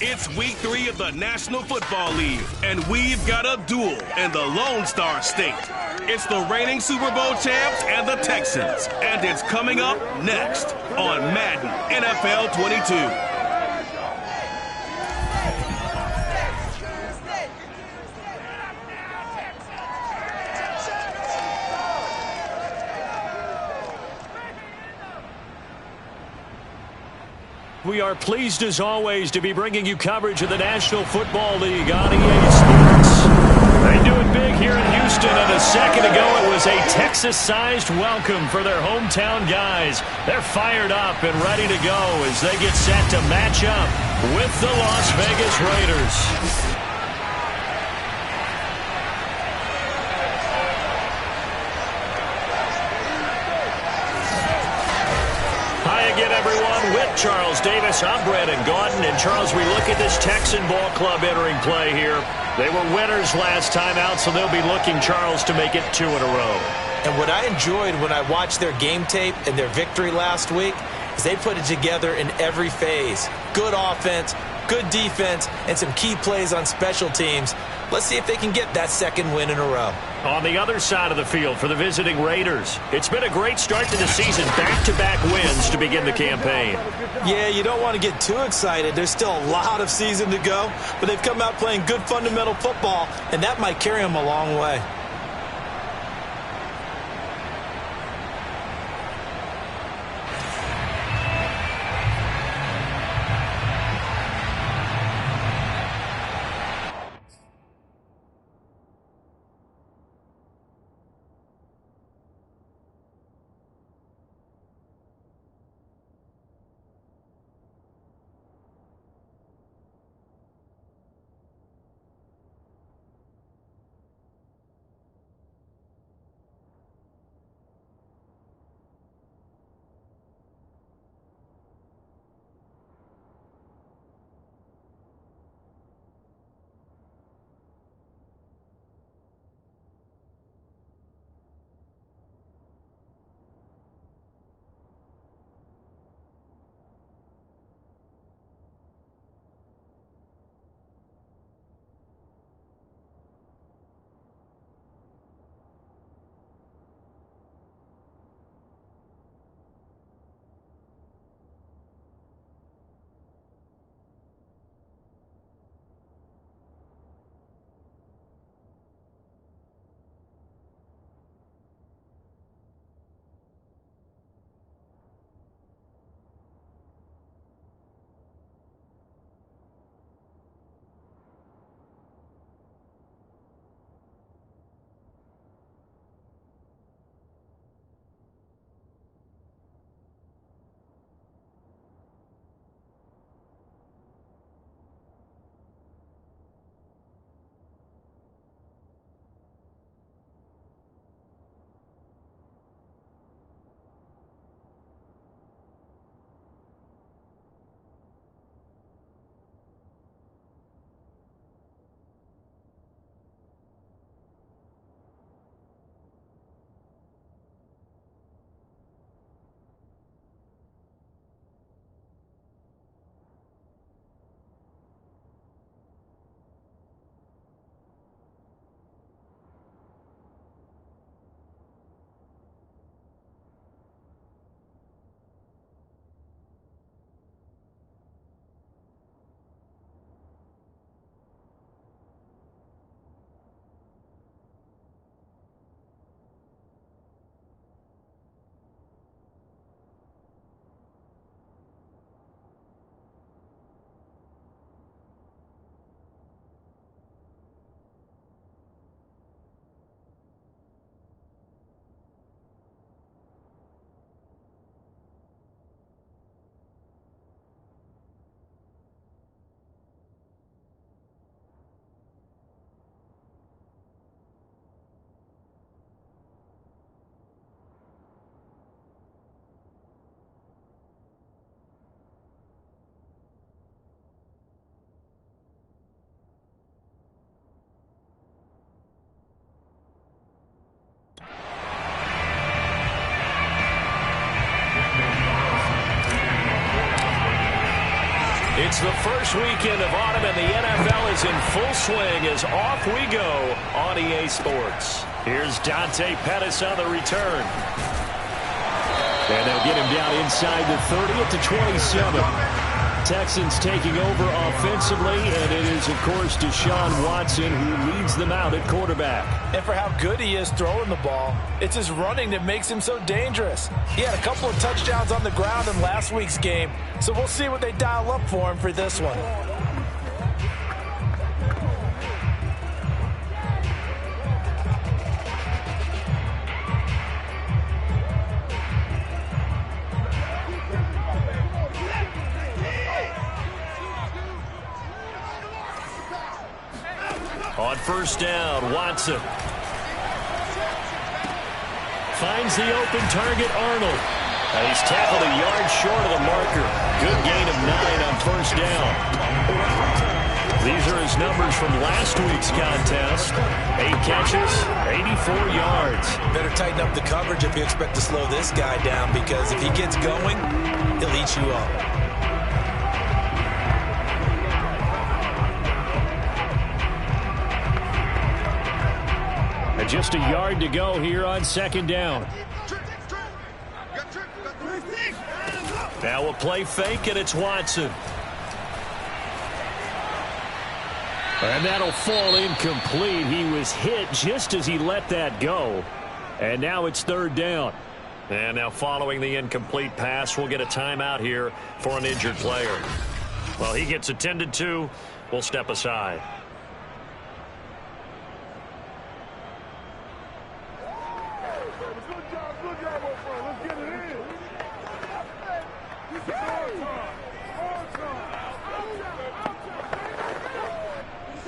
It's week 3 of the National Football League, and we've got a duel in the Lone Star State. It's the reigning Super Bowl champs and the Texans, and it's coming up next on Madden NFL 22. We are pleased as always to be bringing you coverage of the National Football League on EA Sports. They do it big here in Houston, and a second ago it was a Texas-sized welcome for their hometown guys. They're fired up and ready to go as they get set to match up with the Las Vegas Raiders. Again, everyone, with Charles Davis, I'm Brandon Gaudin. And Charles, we look at this Texan ball club entering play here. They were winners last time out, so they'll be looking, Charles, to make it 2 in a row. And what I enjoyed when I watched their game tape and their victory last week is they put it together in every phase. Good offense, good defense, and some key plays on special teams. Let's see if they can get that second win in a row. On the other side of the field for the visiting Raiders, it's been a great start to the season. Back-to-back wins to begin the campaign. Yeah, you don't want to get too excited. There's still a lot of season to go, but they've come out playing good fundamental football, and that might carry them a long way. It's the first weekend of autumn, and the NFL is in full swing as off we go on EA Sports. Here's Dante Pettis on the return. And they'll get him down inside the 30 at the 27. Texans taking over offensively, and it is, of course, Deshaun Watson who leads them out at quarterback. And for how good he is throwing the ball, it's his running that makes him so dangerous. He had a couple of touchdowns on the ground in last week's game, so we'll see what they dial up for him for this one. On first down, Watson finds the open target, Arnold. And he's tackled a yard short of the marker. Good gain of 9 on first down. These are his numbers from last week's contest. 8 catches, 84 yards. Better tighten up the coverage if you expect to slow this guy down, because if he gets going, he'll eat you up. Just a yard to go here on second down. Now a play fake, and it's Watson. And that'll fall incomplete. He was hit just as he let that go. And now it's third down. And now following the incomplete pass, we'll get a timeout here for an injured player. Well, he gets attended to. We'll step aside.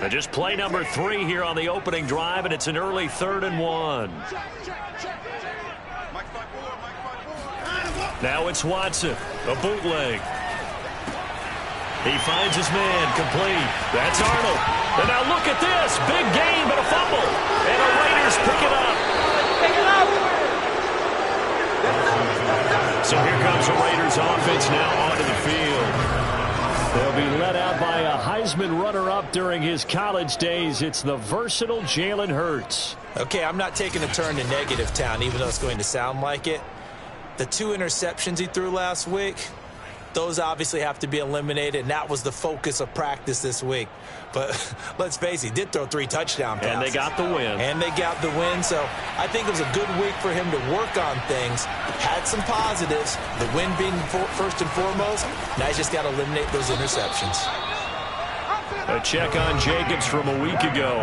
And just play number 3 here on the opening drive, and it's an early 3rd and 1. Now it's Watson, a bootleg. He finds his man, complete. That's Arnold. And now look at this, big gain, but a fumble. And the Raiders pick it up. So here comes the Raiders offense now onto the field. They'll be led out by a Heisman runner-up during his college days. It's the versatile Jalen Hurts. Okay, I'm not taking a turn to negative town, even though it's going to sound like it. The 2 interceptions he threw last week, those obviously have to be eliminated, and that was the focus of practice this week. But let's face it, he did throw 3 touchdown passes. And they got the win. And they got the win, so I think it was a good week for him to work on things. Had some positives, the win being first and foremost. Now he's just got to eliminate those interceptions. A check on Jacobs from a week ago.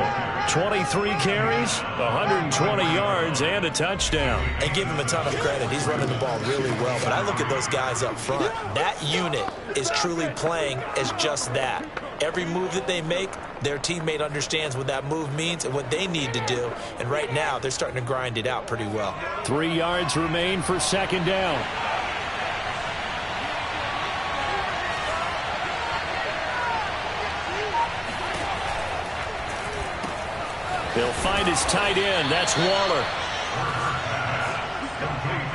23 carries, 120 yards, and a touchdown. And give him a ton of credit. He's running the ball really well. But I look at those guys up front. That unit is truly playing as just that. Every move that they make, their teammate understands what that move means and what they need to do. And right now, they're starting to grind it out pretty well. 3 yards remain for second down. He'll find his tight end. That's Waller.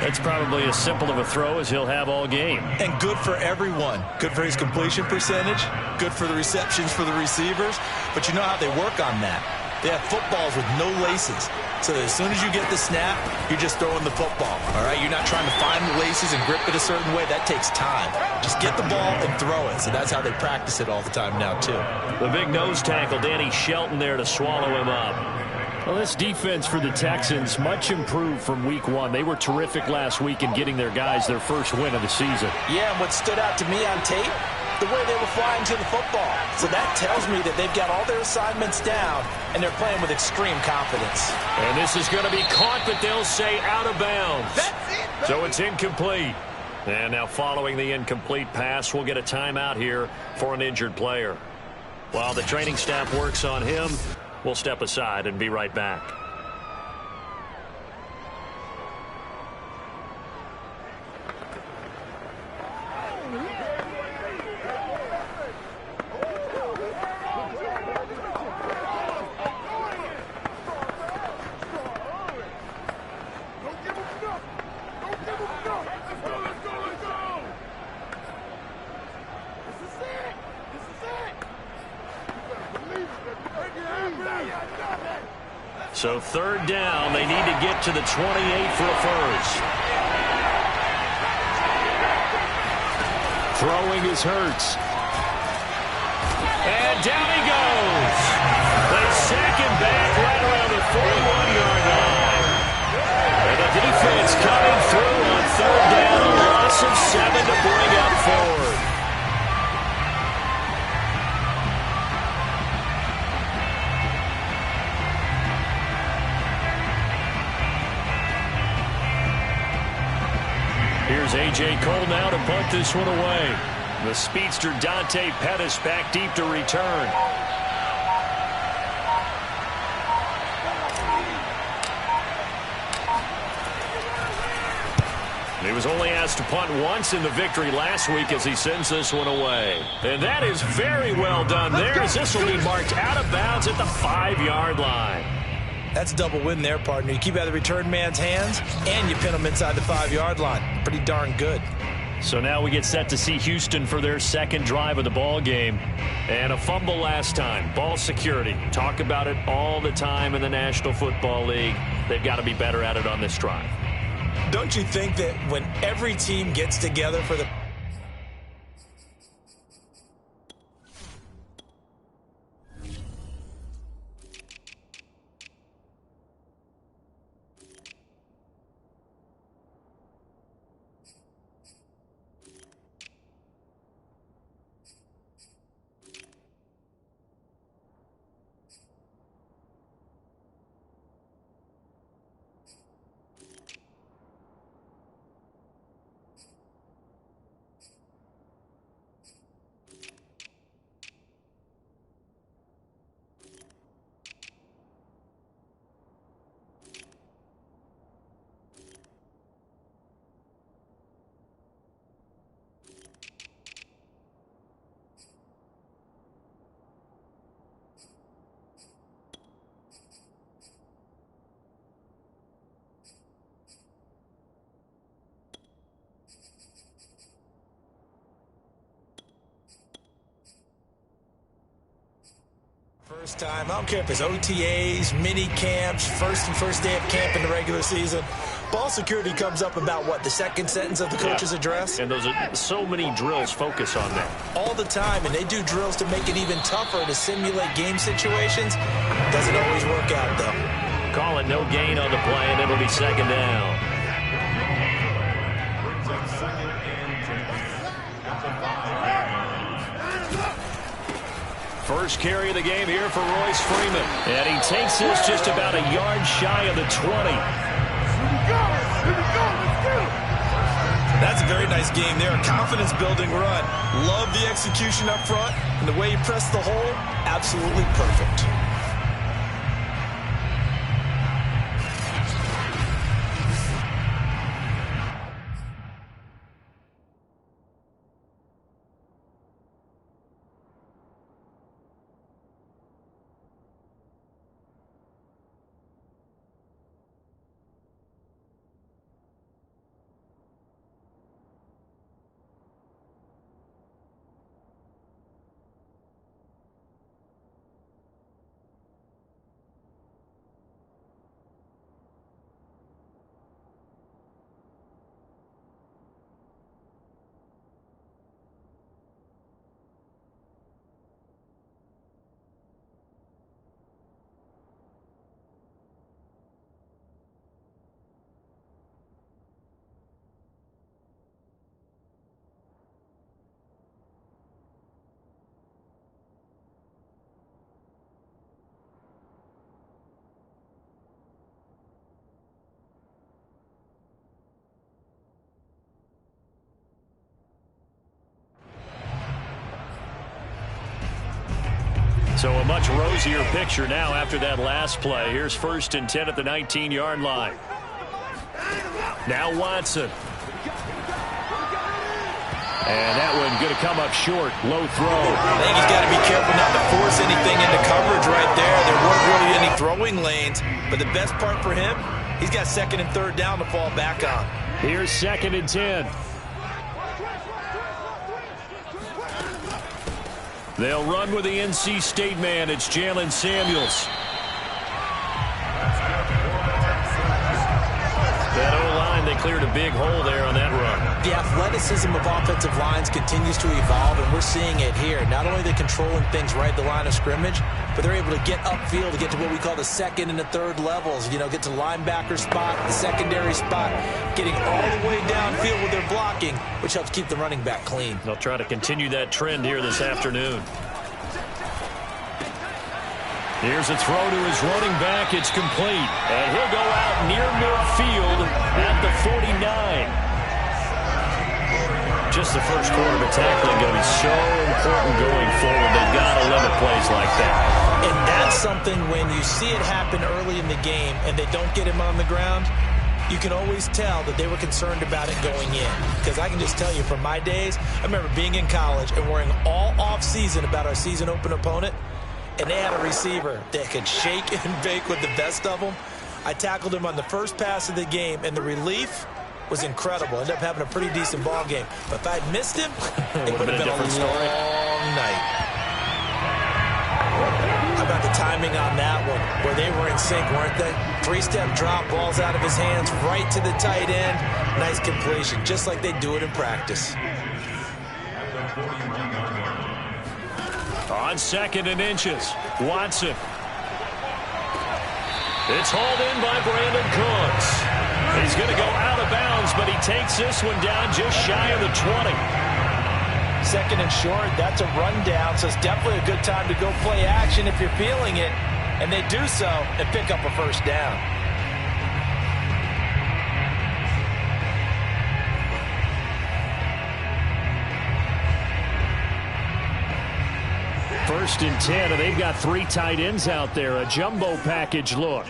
That's probably as simple of a throw as he'll have all game. And good for everyone. Good for his completion percentage. Good for the receptions for the receivers. But you know how they work on that. They have footballs with no laces. So as soon as you get the snap, you're just throwing the football. All right? You're not trying to find the laces and grip it a certain way. That takes time. Just get the ball and throw it. So that's how they practice it all the time now, too. The big nose tackle, Danny Shelton, there to swallow him up. Well, this defense for the Texans, much improved from week 1. They were terrific last week in getting their guys their first win of the season. Yeah, and what stood out to me on tape, the way they were flying to the football. So that tells me that they've got all their assignments down, and they're playing with extreme confidence. And this is going to be caught, but they'll say out of bounds. So it's incomplete. And now following the incomplete pass, we'll get a timeout here for an injured player. While the training staff works on him, we'll step aside and be right back. So third down, they need to get to the 28 for a first. Throwing is Hurts. And down he goes. They sack him back right around the 41-yard line. And the defense coming through on third down, a loss of 7 to bring up forward. Here's A.J. Cole now to punt this one away. The speedster Dante Pettis back deep to return. He was only asked to punt once in the victory last week as he sends this one away. And that is very well done there, as this will be marked out of bounds at the 5-yard line. That's a double win there, partner. You keep out of the return man's hands, and you pin him inside the 5-yard line. Pretty darn good. So now we get set to see Houston for their second drive of the ball game. And a fumble last time. Ball security. Talk about it all the time in the National Football League. They've got to be better at it on this drive. Don't you think that when every team gets together for the first time, I don't care if it's OTAs, mini camps, first day of camp in the regular season. Ball security comes up about, what, the second sentence of the coach's address? And those are so many drills focus on that. All the time, and they do drills to make it even tougher to simulate game situations. Doesn't always work out, though. Call it no gain on the play, and it'll be second down. First carry of the game here for Royce Freeman. And he takes this just about a yard shy of the 20. That's a very nice game there. A confidence-building run. Love the execution up front. And the way he pressed the hole, absolutely perfect. So a much rosier picture now after that last play. Here's 1st and 10 at the 19-yard line. Now Watson. And that one going to come up short. Low throw. I think he's got to be careful not to force anything into coverage right there. There weren't really any throwing lanes. But the best part for him, he's got 2nd and 3rd down to fall back on. Here's 2nd and 10. They'll run with the NC State man. It's Jalen Samuels. cleared a big hole there on that run. The athleticism of offensive lines continues to evolve, and we're seeing it here. Not only are they controlling things right at the line of scrimmage, but they're able to get upfield to get to what we call the second and the third levels. You know, get to the linebacker spot, the secondary spot, getting all the way downfield with their blocking, which helps keep the running back clean. They'll try to continue that trend here this afternoon. Here's a throw to his running back. It's complete. And he'll go out near midfield at the 49. Just the first quarter of tackling going to be so important going forward. They've got to limit plays like that. And that's something when you see it happen early in the game and they don't get him on the ground, you can always tell that they were concerned about it going in. Because I can just tell you from my days, I remember being in college and worrying all off-season about our season open opponent. And they had a receiver that could shake and bake with the best of them. I tackled him on the first pass of the game, and the relief was incredible. Ended up having a pretty decent ball game. But if I'd missed him, it would have been a long night. How about the timing on that one, where they were in sync, weren't they? Three-step drop, balls out of his hands, right to the tight end. Nice completion, just like they do it in practice. On second and inches, Watson. It's hauled in by Brandon Cooks. He's going to go out of bounds, but he takes this one down just shy of the 20. Second and short, that's a rundown, so it's definitely a good time to go play action if you're feeling it. And they do so and pick up a first down. First and 10, and they've got three tight ends out there. A jumbo package look.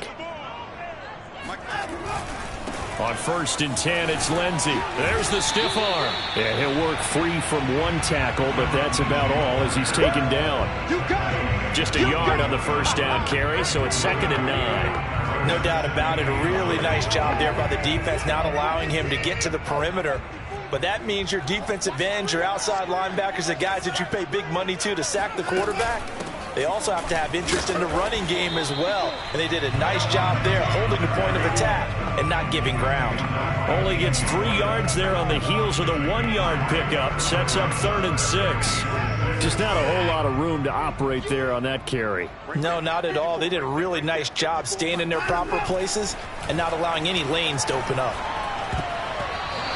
On first and 10, it's Lindsey. There's the stiff arm. Yeah, he'll work free from one tackle, but that's about all as he's taken down. Just a yard on the first down carry, so it's 2nd and 9. No doubt about it. A really nice job there by the defense, not allowing him to get to the perimeter. But that means your defensive ends, your outside linebackers, the guys that you pay big money to sack the quarterback, they also have to have interest in the running game as well. And they did a nice job there holding the point of attack and not giving ground. Only gets 3 yards there on the heels of the 1-yard pickup. Sets up 3rd and 6. Just not a whole lot of room to operate there on that carry. No, not at all. They did a really nice job staying in their proper places and not allowing any lanes to open up.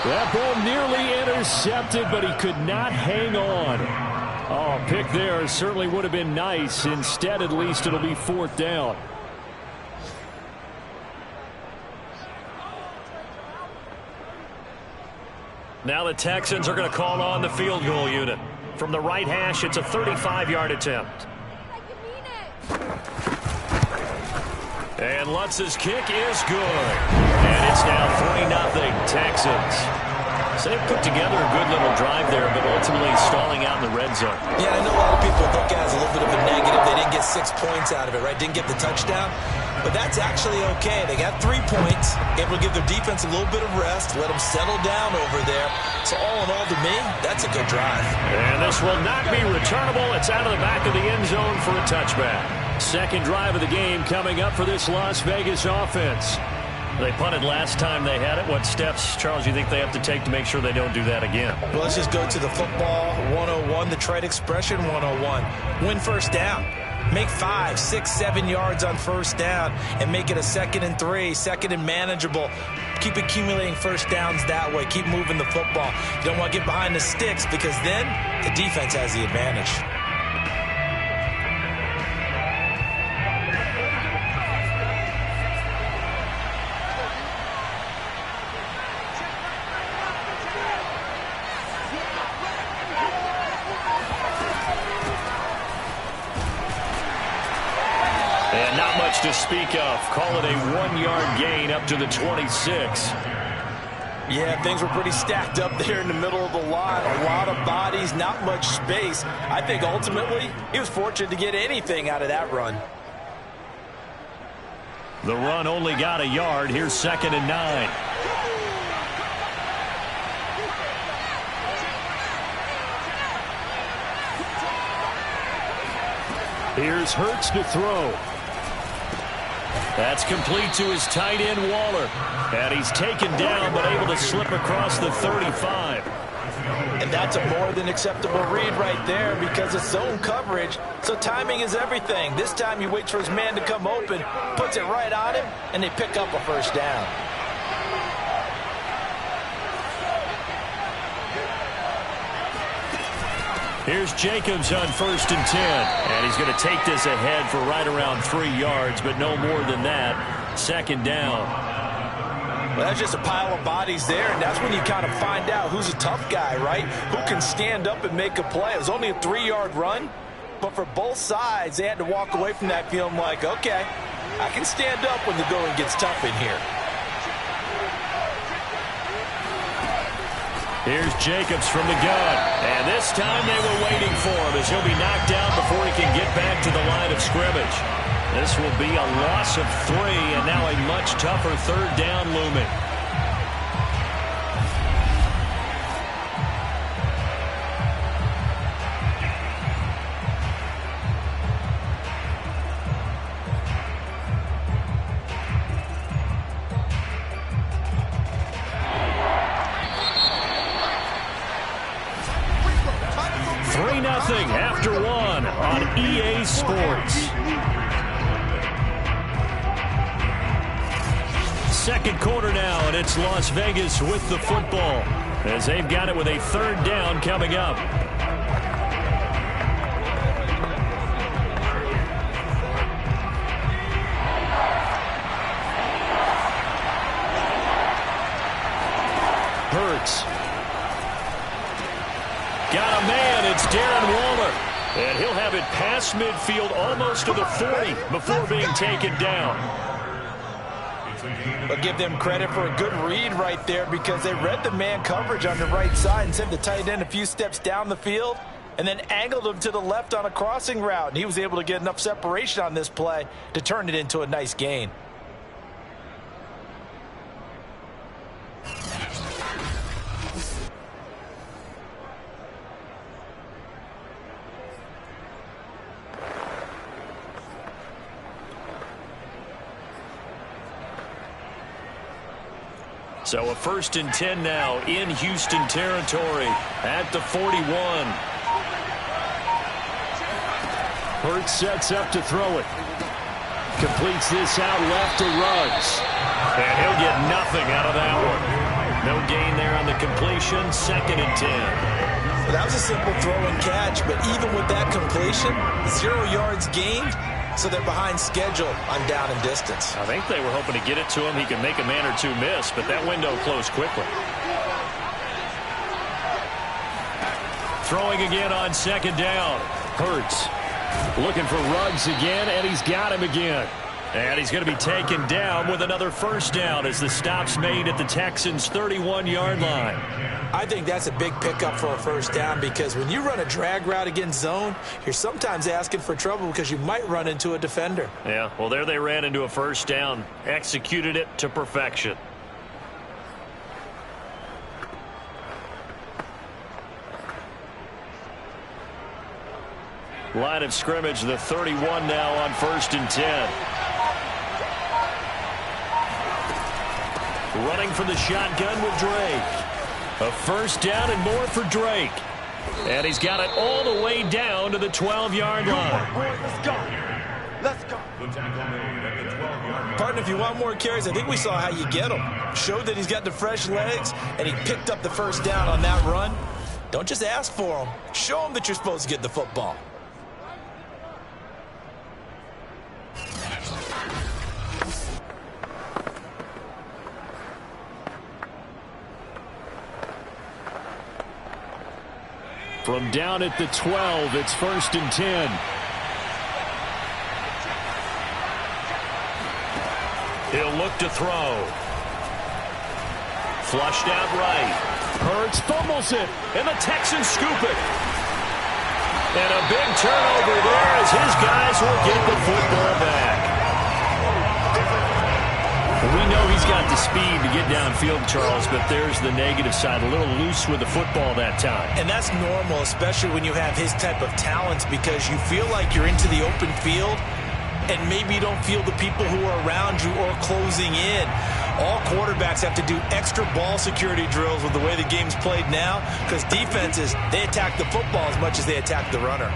That ball nearly intercepted, but he could not hang on. Oh, pick there certainly would have been nice. Instead, at least, it'll be 4th down. Now the Texans are going to call on the field goal unit. From the right hash, it's a 35-yard attempt. And Lutz's kick is good. And it's now 3-0 Texans. So they put together a good little drive there, but ultimately stalling out in the red zone. Yeah, I know a lot of people look at it as a little bit of a negative. They didn't get 6 points out of it, right? Didn't get the touchdown. But that's actually okay. They got 3 points, able to give their defense a little bit of rest, let them settle down over there. So all in all, to me, that's a good drive. And this will not be returnable. It's out of the back of the end zone for a touchback. Second drive of the game coming up for this Las Vegas offense. They punted last time they had it. What steps, Charles, you think they have to take to make sure they don't do that again? Well, let's just go to the football 101, the trade expression 101. Win first down. Make 5, 6, 7 yards on first down and make it a 2nd and 3, 2nd and manageable. Keep accumulating first downs that way. Keep moving the football. You don't want to get behind the sticks because then the defense has the advantage. And not much to speak of. Call it a 1-yard gain up to the 26. Yeah, things were pretty stacked up there in the middle of the line. A lot of bodies, not much space. I think ultimately he was fortunate to get anything out of that run. The run only got a yard. Here's 2nd and 9. Here's Hurts to throw. That's complete to his tight end, Waller. And he's taken down, but able to slip across the 35. And that's a more than acceptable read right there because it's zone coverage, so timing is everything. This time he waits for his man to come open, puts it right on him, and they pick up a first down. Here's Jacobs on 1st and 10. And he's going to take this ahead for right around 3 yards, but no more than that. 2nd down. Well, that's just a pile of bodies there, and that's when you kind of find out who's a tough guy, right? Who can stand up and make a play. It was only a 3-yard run, but for both sides, they had to walk away from that feeling like, okay, I can stand up when the going gets tough in here. Here's Jacobs from the gun. And this time they were waiting for him as he'll be knocked down before he can get back to the line of scrimmage. This will be a loss of 3, and now a much tougher 3rd down looming. After 1 on EA Sports. 2nd quarter now, and it's Las Vegas with the football as they've got it with a 3rd down coming up. Hurts. Got a man, it's Darren Waller. And he'll have it past midfield almost to the 40 before being taken down. But give them credit for a good read right there because they read the man coverage on the right side and sent the tight end a few steps down the field and then angled him to the left on a crossing route. And he was able to get enough separation on this play to turn it into a nice gain. So a 1st and 10 now in Houston territory at the 41. Hurts sets up to throw it. Completes this out left to Ruggs. And he'll get nothing out of that one. No gain there on the completion. 2nd and 10. Well, that was a simple throw and catch, but even with that completion, 0 yards gained. So they're behind schedule on down and distance. I think they were hoping to get it to him. He could make a man or two miss, but that window closed quickly. Throwing again on 2nd down. Hurts looking for Ruggs again, and he's got him again. And he's going to be taken down with another 1st down as the stop's made at the Texans' 31-yard line. I think that's a big pickup for a 1st down because when you run a drag route against zone, you're sometimes asking for trouble because you might run into a defender. Yeah, well, there they ran into a 1st down. Executed it to perfection. Line of scrimmage, the 31 now on 1st and 10. Running from the shotgun with Drake. A 1st down and more for Drake. And he's got it all the way down to the 12-yard line. Let's go. Let's go. Partner, if you want more carries, I think we saw how you get him. Showed that he's got the fresh legs, and he picked up the 1st down on that run. Don't just ask for him. Show him that you're supposed to get the football. From down at the 12, it's 1st and 10. He'll look to throw. Flushed out right. Hurts fumbles it, and the Texans scoop it. And a big turnover there as his guys will get the football back. We know he's got the speed to get downfield, Charles, but there's the negative side. A little loose with the football that time. And that's normal, especially when you have his type of talents, because you feel like you're into the open field, and maybe you don't feel the people who are around you or closing in. All quarterbacks have to do extra ball security drills with the way the game's played now, because defenses, they attack the football as much as they attack the runner.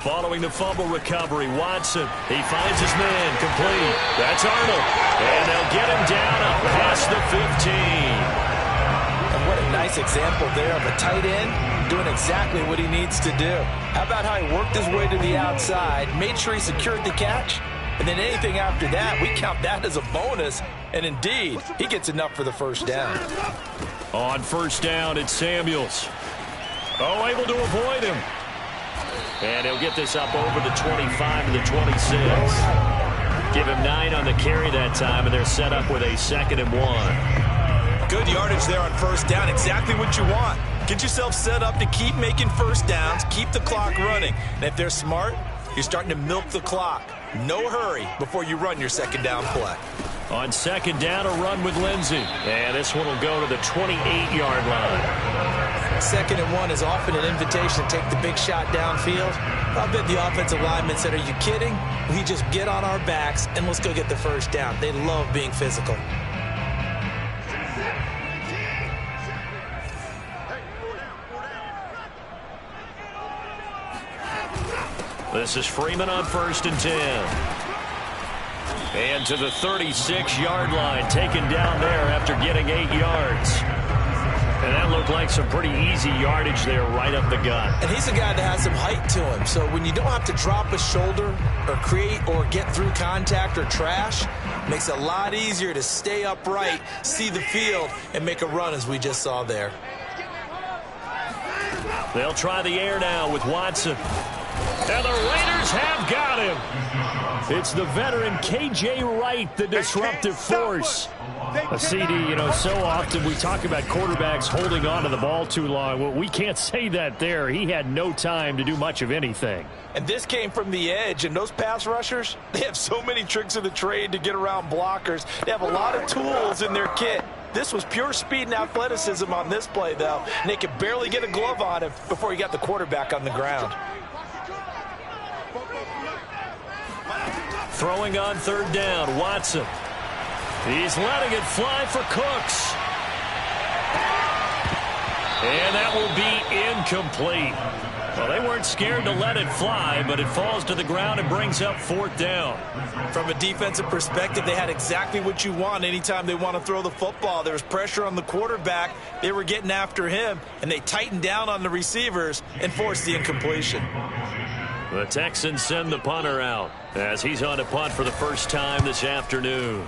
Following the fumble recovery, Watson. He finds his man, complete. That's Arnold. And they'll get him down up past the 15. And what a nice example there of a tight end doing exactly what he needs to do. How about how he worked his way to the outside, made sure he secured the catch, and then anything after that, we count that as a bonus. And indeed, he gets enough for the first down. On first down, it's Samuels. Oh, able to avoid him. And he'll get this up over the 25 to the 26. Give him 9 on the carry that time, and they're set up with a 2nd and 1. Good yardage there on first down. Exactly what you want. Get yourself set up to keep making first downs, keep the clock running. And if they're smart, you're starting to milk the clock. No hurry before you run your second down play. On second down, a run with Lindsey. And this one will go to the 28-yard line. 2nd and 1 is often an invitation to take the big shot downfield. I bet the offensive lineman said, are you kidding? We just get on our backs and let's go get the first down. They love being physical. This is Freeman on 1st and 10. And to the 36-yard line, taken down there after getting 8 yards. And that looked like some pretty easy yardage there right up the gut. And he's a guy that has some height to him. So when you don't have to drop a shoulder or create or get through contact or trash, it makes it a lot easier to stay upright, see the field, and make a run as we just saw there. They'll try the air now with Watson. And the Raiders have got him. It's the veteran K.J. Wright, the disruptive force. A CD, so often we talk about quarterbacks holding on to the ball too long. Well, we can't say that there. He had no time to do much of anything. And this came from the edge, and those pass rushers, they have so many tricks of the trade to get around blockers. They have a lot of tools in their kit. This was pure speed and athleticism on this play, though, and they could barely get a glove on him before he got the quarterback on the ground. Throwing on third down, Watson. He's letting it fly for Cooks. And that will be incomplete. Well, they weren't scared to let it fly, but it falls to the ground and brings up 4th down. From a defensive perspective, they had exactly what you want anytime they want to throw the football. There was pressure on the quarterback. They were getting after him, and they tightened down on the receivers and forced the incompletion. The Texans send the punter out as he's on to punt for the first time this afternoon.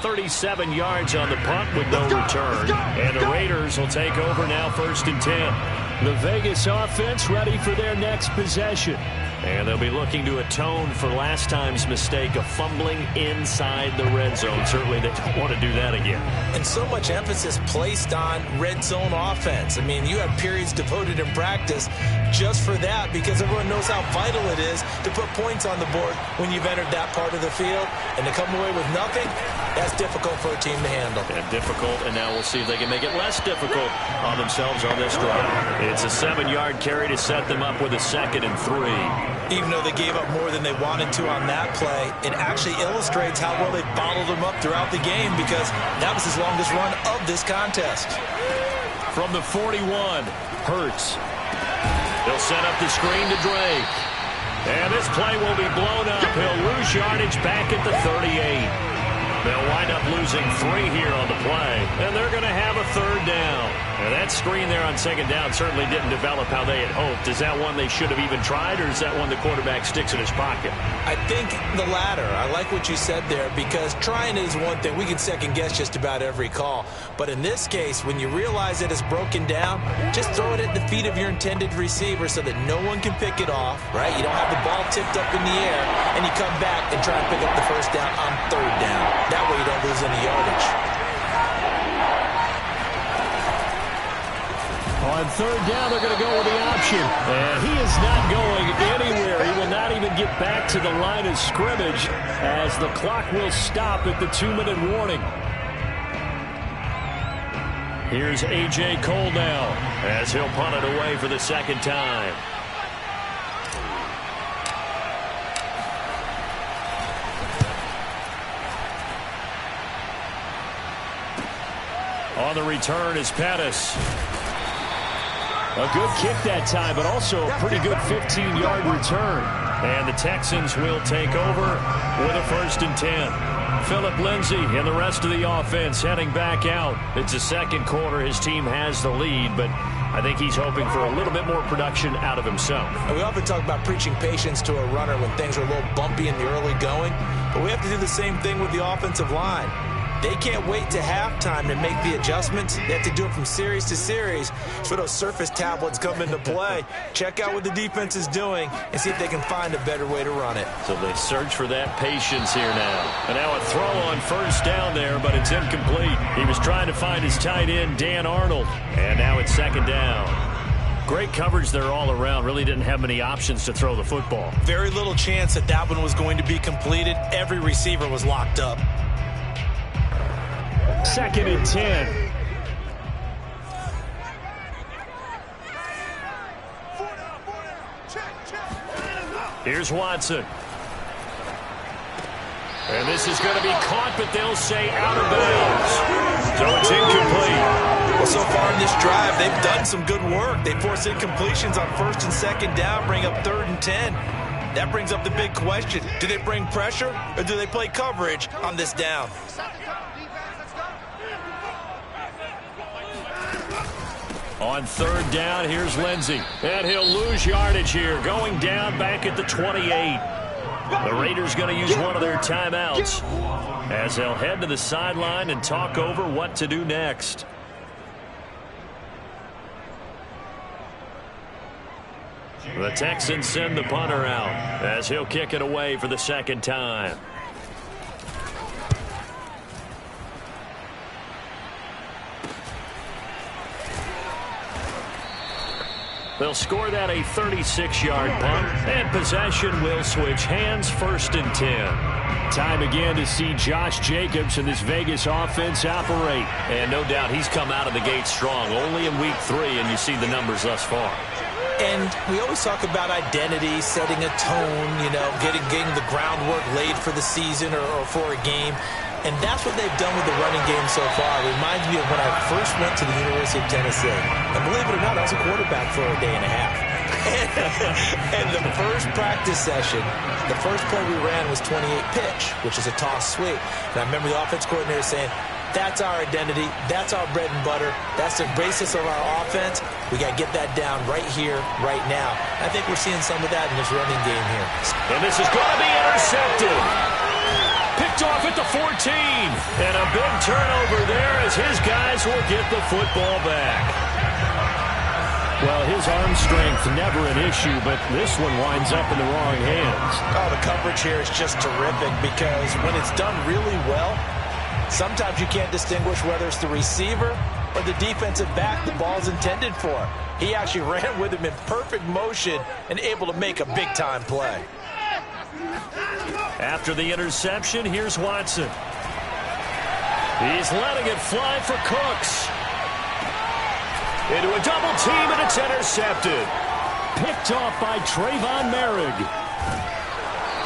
.37 yards on the punt with no return. And the Raiders will take over now 1st and 10. The Vegas offense ready for their next possession. And they'll be looking to atone for last time's mistake of fumbling inside the red zone. Certainly they don't want to do that again. And so much emphasis placed on red zone offense. I mean, you have periods devoted in practice just for that because everyone knows how vital it is to put points on the board when you've entered that part of the field. And to come away with nothing, that's difficult for a team to handle. And difficult, and now we'll see if they can make it less difficult on themselves on this drive. It's a 7-yard carry to set them up with a 2nd and 3. Even though they gave up more than they wanted to on that play, it actually illustrates how well they bottled them up throughout the game because that was his longest run of this contest. From the 41, Hurts. They'll set up the screen to Drake. And this play will be blown up. He'll lose yardage back at the 38. They'll wind up losing 3 here on the play, and they're going to have a 3rd down. And that screen there on 2nd down certainly didn't develop how they had hoped. Is that one they should have even tried, or is that one the quarterback sticks in his pocket? I think the latter. I like what you said there because trying is one thing. We can second-guess just about every call. But in this case, when you realize that it's broken down, just throw it at the feet of your intended receiver so that no one can pick it off, right? You don't have the ball tipped up in the air, and you come back and try and pick up the first down on 3rd down. That way you don't lose any yardage. On On third down, they're going to go with the option. And he is not going anywhere. He will not even get back to the line of scrimmage as the clock will stop at the 2-minute warning. Here's A.J. Cole now as he'll punt it away for the second time. On the return is Pettis. A good kick that time, but also a pretty good 15-yard return. And the Texans will take over with a 1st and 10. Phillip Lindsay and the rest of the offense heading back out. It's the second quarter. His team has the lead, but I think he's hoping for a little bit more production out of himself. And we often talk about preaching patience to a runner when things are a little bumpy in the early going, but we have to do the same thing with the offensive line. They can't wait to halftime to make the adjustments. They have to do it from series to series. So those surface tablets come into play. Check out what the defense is doing and see if they can find a better way to run it. So they search for that patience here now. And now a throw on 1st down there, but it's incomplete. He was trying to find his tight end, Dan Arnold. And now it's 2nd down. Great coverage there all around. Really didn't have many options to throw the football. Very little chance that that one was going to be completed. Every receiver was locked up. 2nd and 10. Here's Watson. And this is going to be caught, but they'll say out of bounds. So it's incomplete. Well, so far in this drive, they've done some good work. They force incompletions on 1st and 2nd down, bring up 3rd and 10. That brings up the big question. Do they bring pressure or do they play coverage on this down? On 3rd down, here's Lindsay. And he'll lose yardage here, going down back at the 28. The Raiders going to use one of their timeouts as they'll head to the sideline and talk over what to do next. The Texans send the punter out as he'll kick it away for the 2nd time. They'll score that a 36-yard punt, and possession will switch hands, 1st and 10. Time again to see Josh Jacobs and this Vegas offense operate. And no doubt he's come out of the gate strong, only in week 3, and you see the numbers thus far. And we always talk about identity, setting a tone, getting the groundwork laid for the season or for a game. And that's what they've done with the running game so far. It reminds me of when I first went to the University of Tennessee. And believe it or not, I was a quarterback for a day and a half. And the first practice session, the first play we ran was 28 pitch, which is a toss sweep. And I remember the offense coordinator saying, that's our identity. That's our bread and butter. That's the basis of our offense. We got to get that down right here, right now. I think we're seeing some of that in this running game here. And this is going to be intercepted. Picked off at the 14. And a big turnover there as his guys will get the football back. Well, his arm strength never an issue, but this one winds up in the wrong hands. Oh, the coverage here is just terrific because when it's done really well, sometimes you can't distinguish whether it's the receiver or the defensive back the ball's intended for. He actually ran with him in perfect motion and able to make a big-time play. After the interception, here's Watson. He's letting it fly for Cooks. Into a double team, and it's intercepted. Picked off by Trayvon Merrick.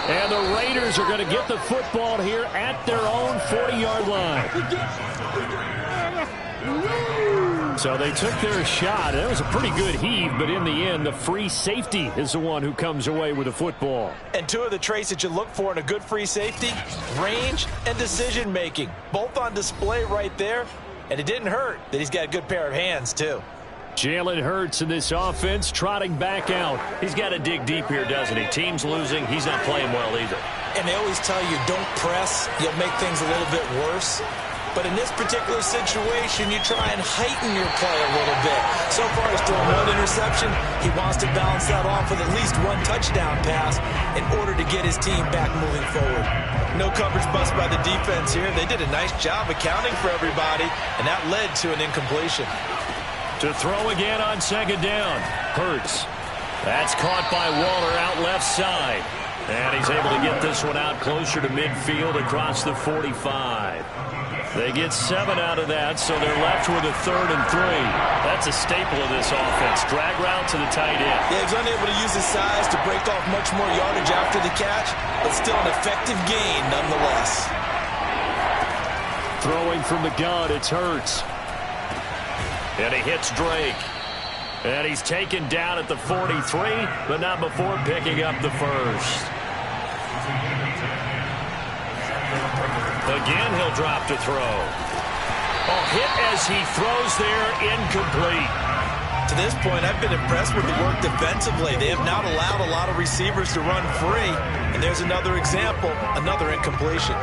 And the Raiders are going to get the football here at their own 40-yard line. So they took their shot. It was a pretty good heave, but in the end, the free safety is the one who comes away with the football. And two of the traits that you look for in a good free safety, range and decision-making, both on display right there. And it didn't hurt that he's got a good pair of hands, too. Jalen Hurts in this offense trotting back out. He's got to dig deep here, doesn't he? Team's losing. He's not playing well either. And they always tell you, don't press. You'll make things a little bit worse. But in this particular situation, you try and heighten your play a little bit. So far, he's thrown one interception. He wants to balance that off with at least one touchdown pass in order to get his team back moving forward. No coverage bust by the defense here. They did a nice job accounting for everybody, and that led to an incompletion. To throw again on second down. Hurts. That's caught by Waller out left side. And he's able to get this one out closer to midfield across the 45. They get 7 out of that, so they're left with a 3rd and 3. That's a staple of this offense. Drag route to the tight end. Yeah, he's unable to use his size to break off much more yardage after the catch, but still an effective gain nonetheless. Throwing from the gun, it's Hurts. And he hits Drake. And he's taken down at the 43, but not before picking up the first. Again, he'll drop to throw. Hit as he throws there, incomplete. To this point, I've been impressed with the work defensively. They have not allowed a lot of receivers to run free. And there's another example, another incompletion.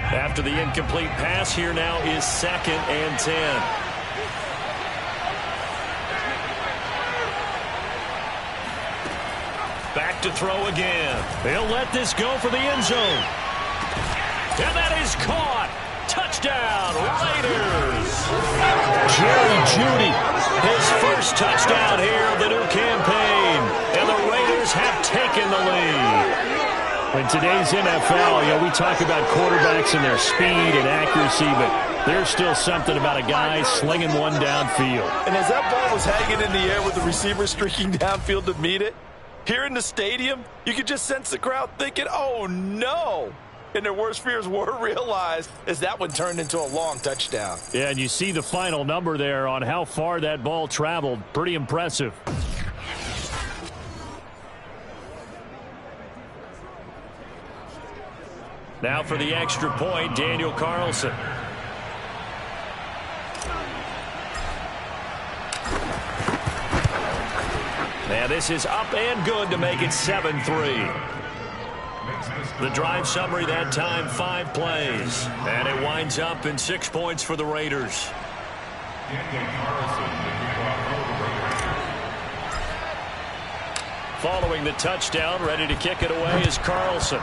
After the incomplete pass, here now is 2nd and 10. Back to throw again. They'll let this go for the end zone. And that is caught. Touchdown, Raiders. Jerry Jeudy, his first touchdown here of the new campaign. And the Raiders have taken the lead. In today's NFL, we talk about quarterbacks and their speed and accuracy, but there's still something about a guy slinging one downfield. And as that ball was hanging in the air with the receiver streaking downfield to meet it, here in the stadium, you could just sense the crowd thinking, oh, no. And their worst fears were realized as that one turned into a long touchdown. Yeah, and you see the final number there on how far that ball traveled. Pretty impressive. Now for the extra point, Daniel Carlson. Now this is up and good to make it 7-3. The drive summary that time, 5 plays. And it winds up in 6 points for the Raiders. Following the touchdown, ready to kick it away is Carlson.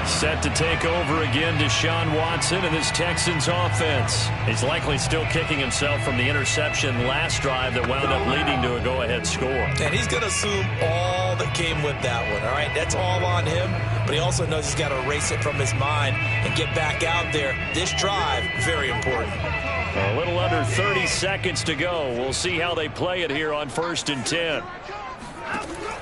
Set to take over again, Deshaun Watson and this Texans offense. He's likely still kicking himself from the interception last drive that wound up leading to a go-ahead score. And he's going to assume all that came with that one, all right? That's all on him, but he also knows he's got to erase it from his mind and get back out there. This drive, very important. A little under 30 seconds to go. We'll see how they play it here on 1st and 10.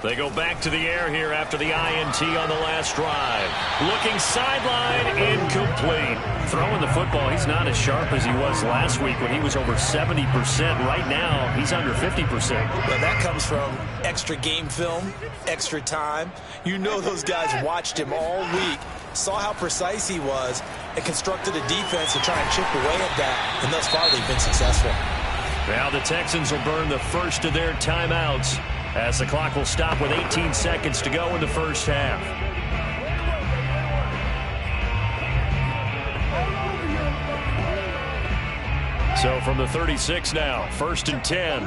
They go back to the air here after the INT on the last drive. Looking sideline, incomplete. Throwing the football, he's not as sharp as he was last week when he was over 70%. Right now, he's under 50%. Well, that comes from extra game film, extra time. You know those guys watched him all week, saw how precise he was, and constructed a defense to try and chip away at that. And thus far, they've been successful. Now the Texans will burn the first of their timeouts, as the clock will stop with 18 seconds to go in the first half. So from the 36 now, 1st and 10.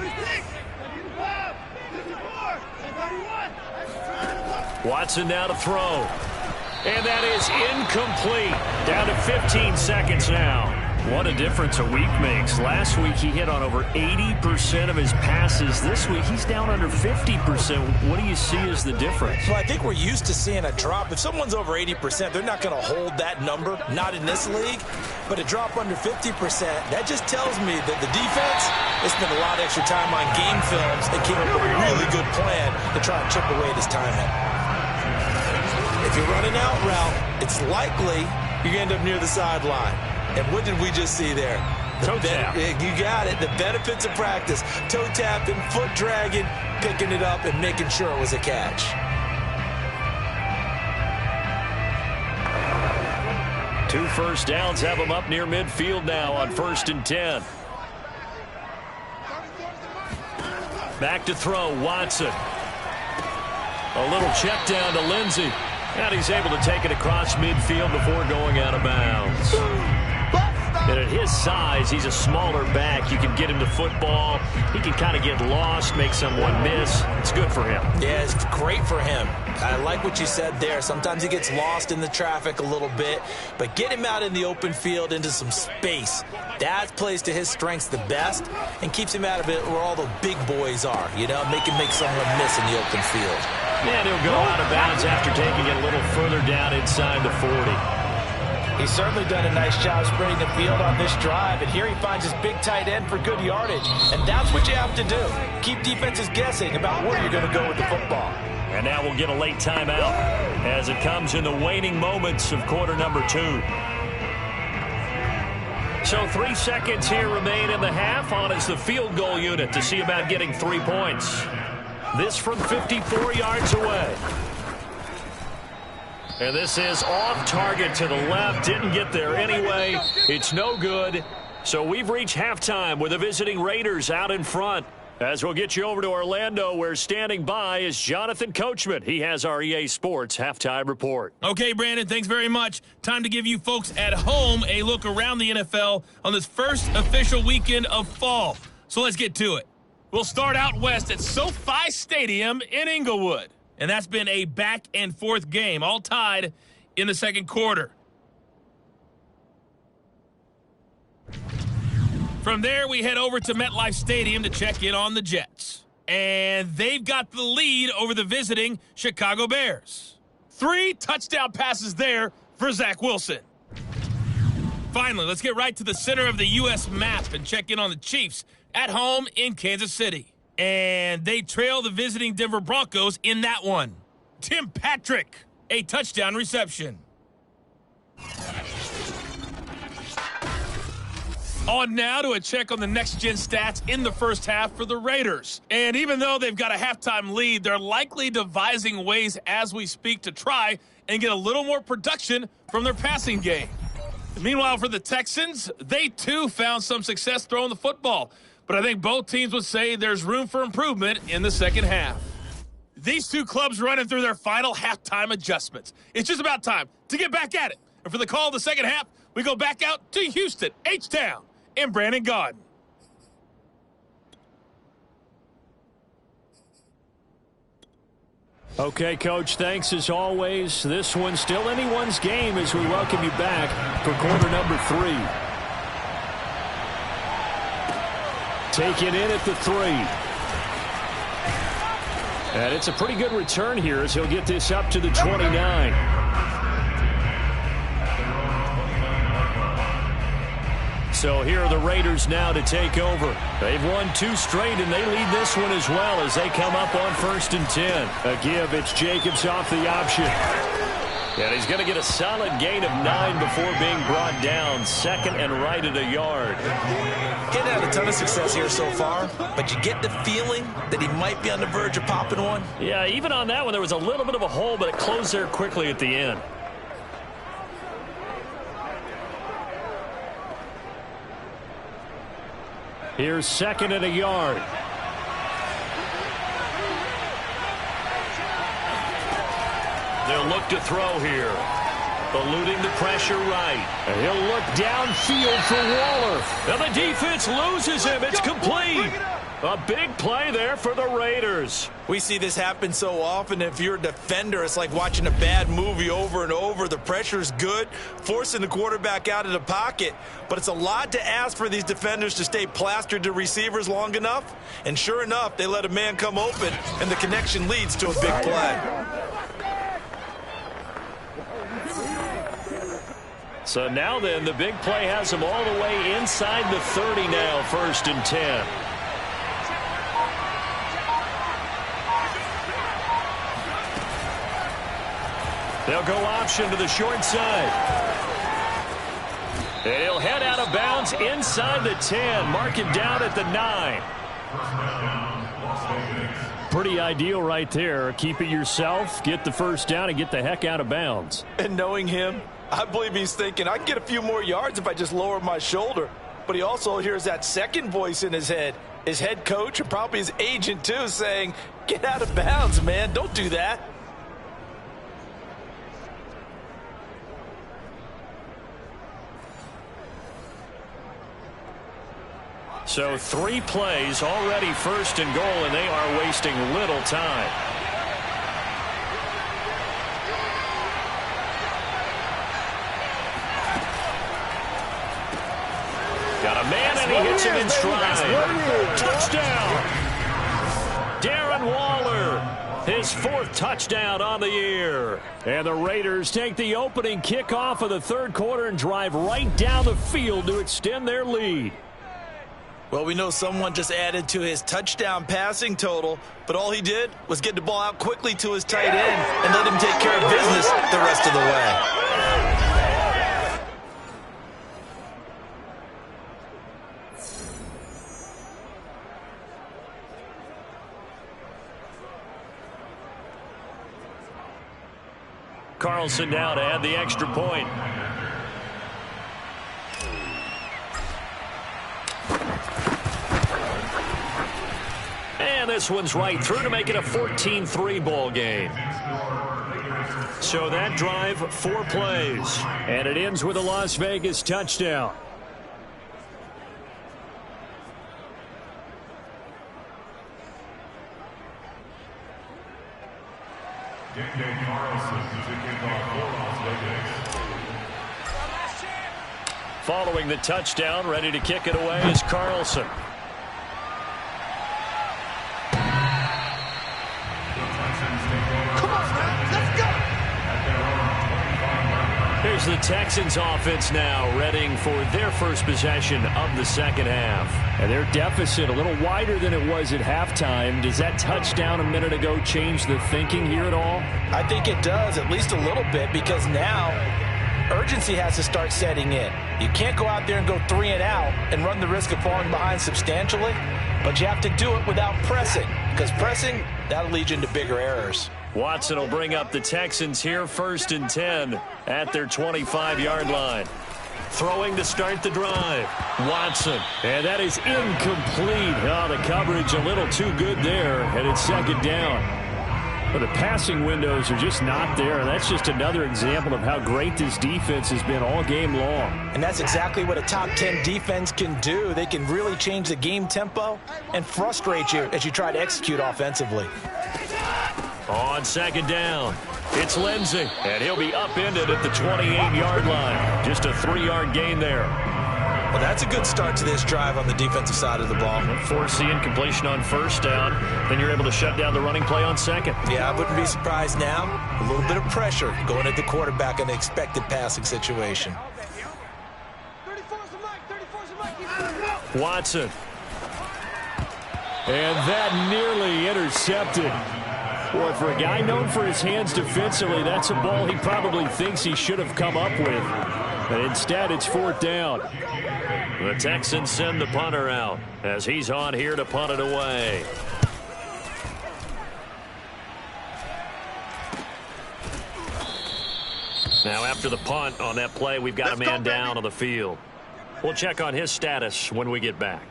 Watson now to throw. And that is incomplete. Down to 15 seconds now. What a difference a week makes. Last week he hit on over 80% of his passes. This week he's down under 50%. What do you see as the difference? Well, I think we're used to seeing a drop. If someone's over 80%, they're not going to hold that number. Not in this league. But a drop under 50%, that just tells me that the defense has spent a lot of extra time on game films and came up with a really good plan to try and chip away at his time at. If you're running out route, it's likely you're going to end up near the sideline. And what did we just see there? Toe tap. You got it. The benefits of practice. Toe tapping, foot dragging, picking it up, and making sure it was a catch. Two first downs have them up near midfield now on 1st and 10. Back to throw, Watson. A little check down to Lindsey. And he's able to take it across midfield before going out of bounds. his size, he's a smaller back. You can get him to football. He can kind of get lost, make someone miss. It's good for him. Yeah, it's great for him. I like what you said there. Sometimes he gets lost in the traffic a little bit, but get him out in the open field into some space. That plays to his strengths the best and keeps him out of it where all the big boys are, you know, make someone miss in the open field. And he'll go out of bounds after taking it a little further down inside the 40. He's certainly done a nice job spreading the field on this drive, and here he finds his big tight end for good yardage. And that's what you have to do. Keep defenses guessing about where you're going to go with the football. And now we'll get a late timeout as it comes in the waning moments of quarter number 2. So 3 seconds here remain in the half. On is the field goal unit to see about getting 3 points. This from 54 yards away. And this is off target to the left. Didn't get there anyway. It's no good. So we've reached halftime with the visiting Raiders out in front. As we'll get you over to Orlando, where standing by is Jonathan Coachman. He has our EA Sports Halftime Report. Okay, Brandon, thanks very much. Time to give you folks at home a look around the NFL on this first official weekend of fall. So let's get to it. We'll start out west at SoFi Stadium in Inglewood. And that's been a back-and-forth game, all tied in the second quarter. From there, we head over to MetLife Stadium to check in on the Jets. And they've got the lead over the visiting Chicago Bears. 3 touchdown passes there for Zach Wilson. Finally, let's get right to the center of the U.S. map and check in on the Chiefs at home in Kansas City. And they trail the visiting Denver Broncos in that one. Tim Patrick, a touchdown reception. On now to a check on the next-gen stats in the first half for the Raiders. And even though they've got a halftime lead, they're likely devising ways as we speak to try and get a little more production from their passing game. Meanwhile, for the Texans, they too found some success throwing the football. But I think both teams would say there's room for improvement in the second half. These two clubs running through their final halftime adjustments. It's just about time to get back at it. And for the call of the second half, we go back out to Houston, H-Town, and Brandon Gaudin. Okay, Coach, thanks as always. This one's still anyone's game as we welcome you back for quarter number 3. Take it in at the 3. And it's a pretty good return here as he'll get this up to the 29. So here are the Raiders now to take over. They've won 2 straight, and they lead this one as well as they come up on 1st and 10. A give, it's Jacobs off the option. And he's going to get a solid gain of 9 before being brought down. Second and right at a yard. Getting had a ton of success here so far, but you get the feeling that he might be on the verge of popping one. Yeah, even on that one, there was a little bit of a hole, but it closed there quickly at the end. Here's second and a yard. They'll look to throw here. Eluding the pressure right. And he'll look downfield for Waller. And the defense loses him. It's complete. A big play there for the Raiders. We see this happen so often. If you're a defender, it's like watching a bad movie over and over. The pressure's good, forcing the quarterback out of the pocket. But it's a lot to ask for these defenders to stay plastered to receivers long enough. And sure enough, they let a man come open, and the connection leads to a big play. So now then, the big play has them all the way inside the 30 now, 1st and 10. They'll go option to the short side. And he'll head out of bounds inside the 10. Mark him down at the 9. Pretty ideal right there. Keep it yourself, get the first down, and get the heck out of bounds. And knowing him, I believe he's thinking, I can get a few more yards if I just lower my shoulder. But he also hears that second voice in his head. His head coach, or probably his agent too, saying, get out of bounds, man. Don't do that. So 3 plays already first and goal, and they are wasting little time. Got a man, and he hits him in stride. Touchdown! Darren Waller, his 4th touchdown on the year. And the Raiders take the opening kickoff of the 3rd quarter and drive right down the field to extend their lead. Well, we know someone just added to his touchdown passing total, but all he did was get the ball out quickly to his tight end and let him take care of business the rest of the way. Carlson now to add the extra point. And this one's right through to make it a 14-3 ball game. So that drive, 4 plays. And it ends with a Las Vegas touchdown. Following the touchdown, ready to kick it away is Carlson. Here's the Texans offense now, readying for their first possession of the second half. And their deficit a little wider than it was at halftime. Does that touchdown a minute ago change the thinking here at all? I think it does, at least a little bit, because now urgency has to start setting in. You can't go out there and go 3 and out and run the risk of falling behind substantially, but you have to do it without pressing, because pressing, that'll lead you into bigger errors. Watson will bring up the Texans here, 1st and 10 at their 25-yard line. Throwing to start the drive. Watson. And that is incomplete. Oh, the coverage a little too good there, and it's 2nd down. But the passing windows are just not there, and that's just another example of how great this defense has been all game long. And that's exactly what a top 10 defense can do. They can really change the game tempo and frustrate you as you try to execute offensively. On 2nd down, it's Lindsey, and he'll be upended at the 28-yard line. Just a 3-yard gain there. Well, that's a good start to this drive on the defensive side of the ball. Force the incompletion on 1st down, then you're able to shut down the running play on 2nd. Yeah, I wouldn't be surprised now. A little bit of pressure going at the quarterback in an expected passing situation. Watson. And that nearly intercepted. Boy, for a guy known for his hands defensively, that's a ball he probably thinks he should have come up with. But instead, it's 4th down. The Texans send the punter out as he's on here to punt it away. Now, after the punt on that play, we've got a man down on the field. We'll check on his status when we get back.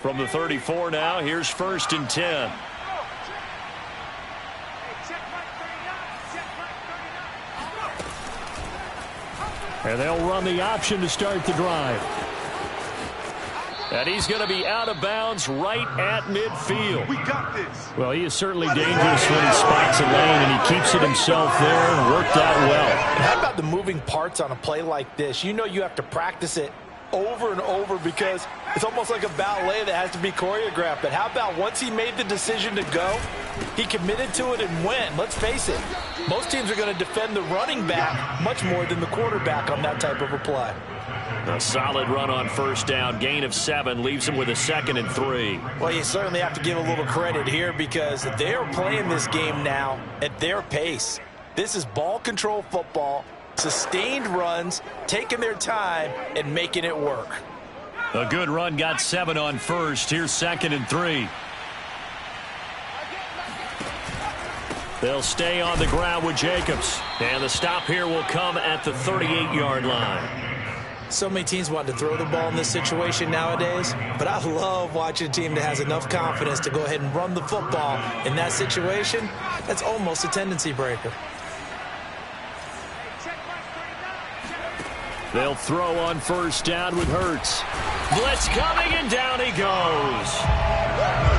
From the 34 now, here's 1st and 10. And they'll run the option to start the drive. And he's going to be out of bounds right at midfield. We got this. Well, he is certainly dangerous when he spots a lane, and he keeps it himself there and worked out well. And how about the moving parts on a play like this? You know you have to practice it over and over because it's almost like a ballet that has to be choreographed. But how about once he made the decision to go, he committed to it and went. Let's face it, most teams are going to defend the running back much more than the quarterback on that type of a play. A solid run on 1st down. Gain of 7 leaves him with a 2nd and 3. Well, you certainly have to give a little credit here because they're playing this game now at their pace. This is ball control football. Sustained runs, taking their time, and making it work. A good run, got 7 on 1st. Here's 2nd and 3. They'll stay on the ground with Jacobs. And the stop here will come at the 38-yard line. So many teams want to throw the ball in this situation nowadays, but I love watching a team that has enough confidence to go ahead and run the football. In that situation, that's almost a tendency breaker. They'll throw on first down with Hurts. Blitz coming, and down he goes.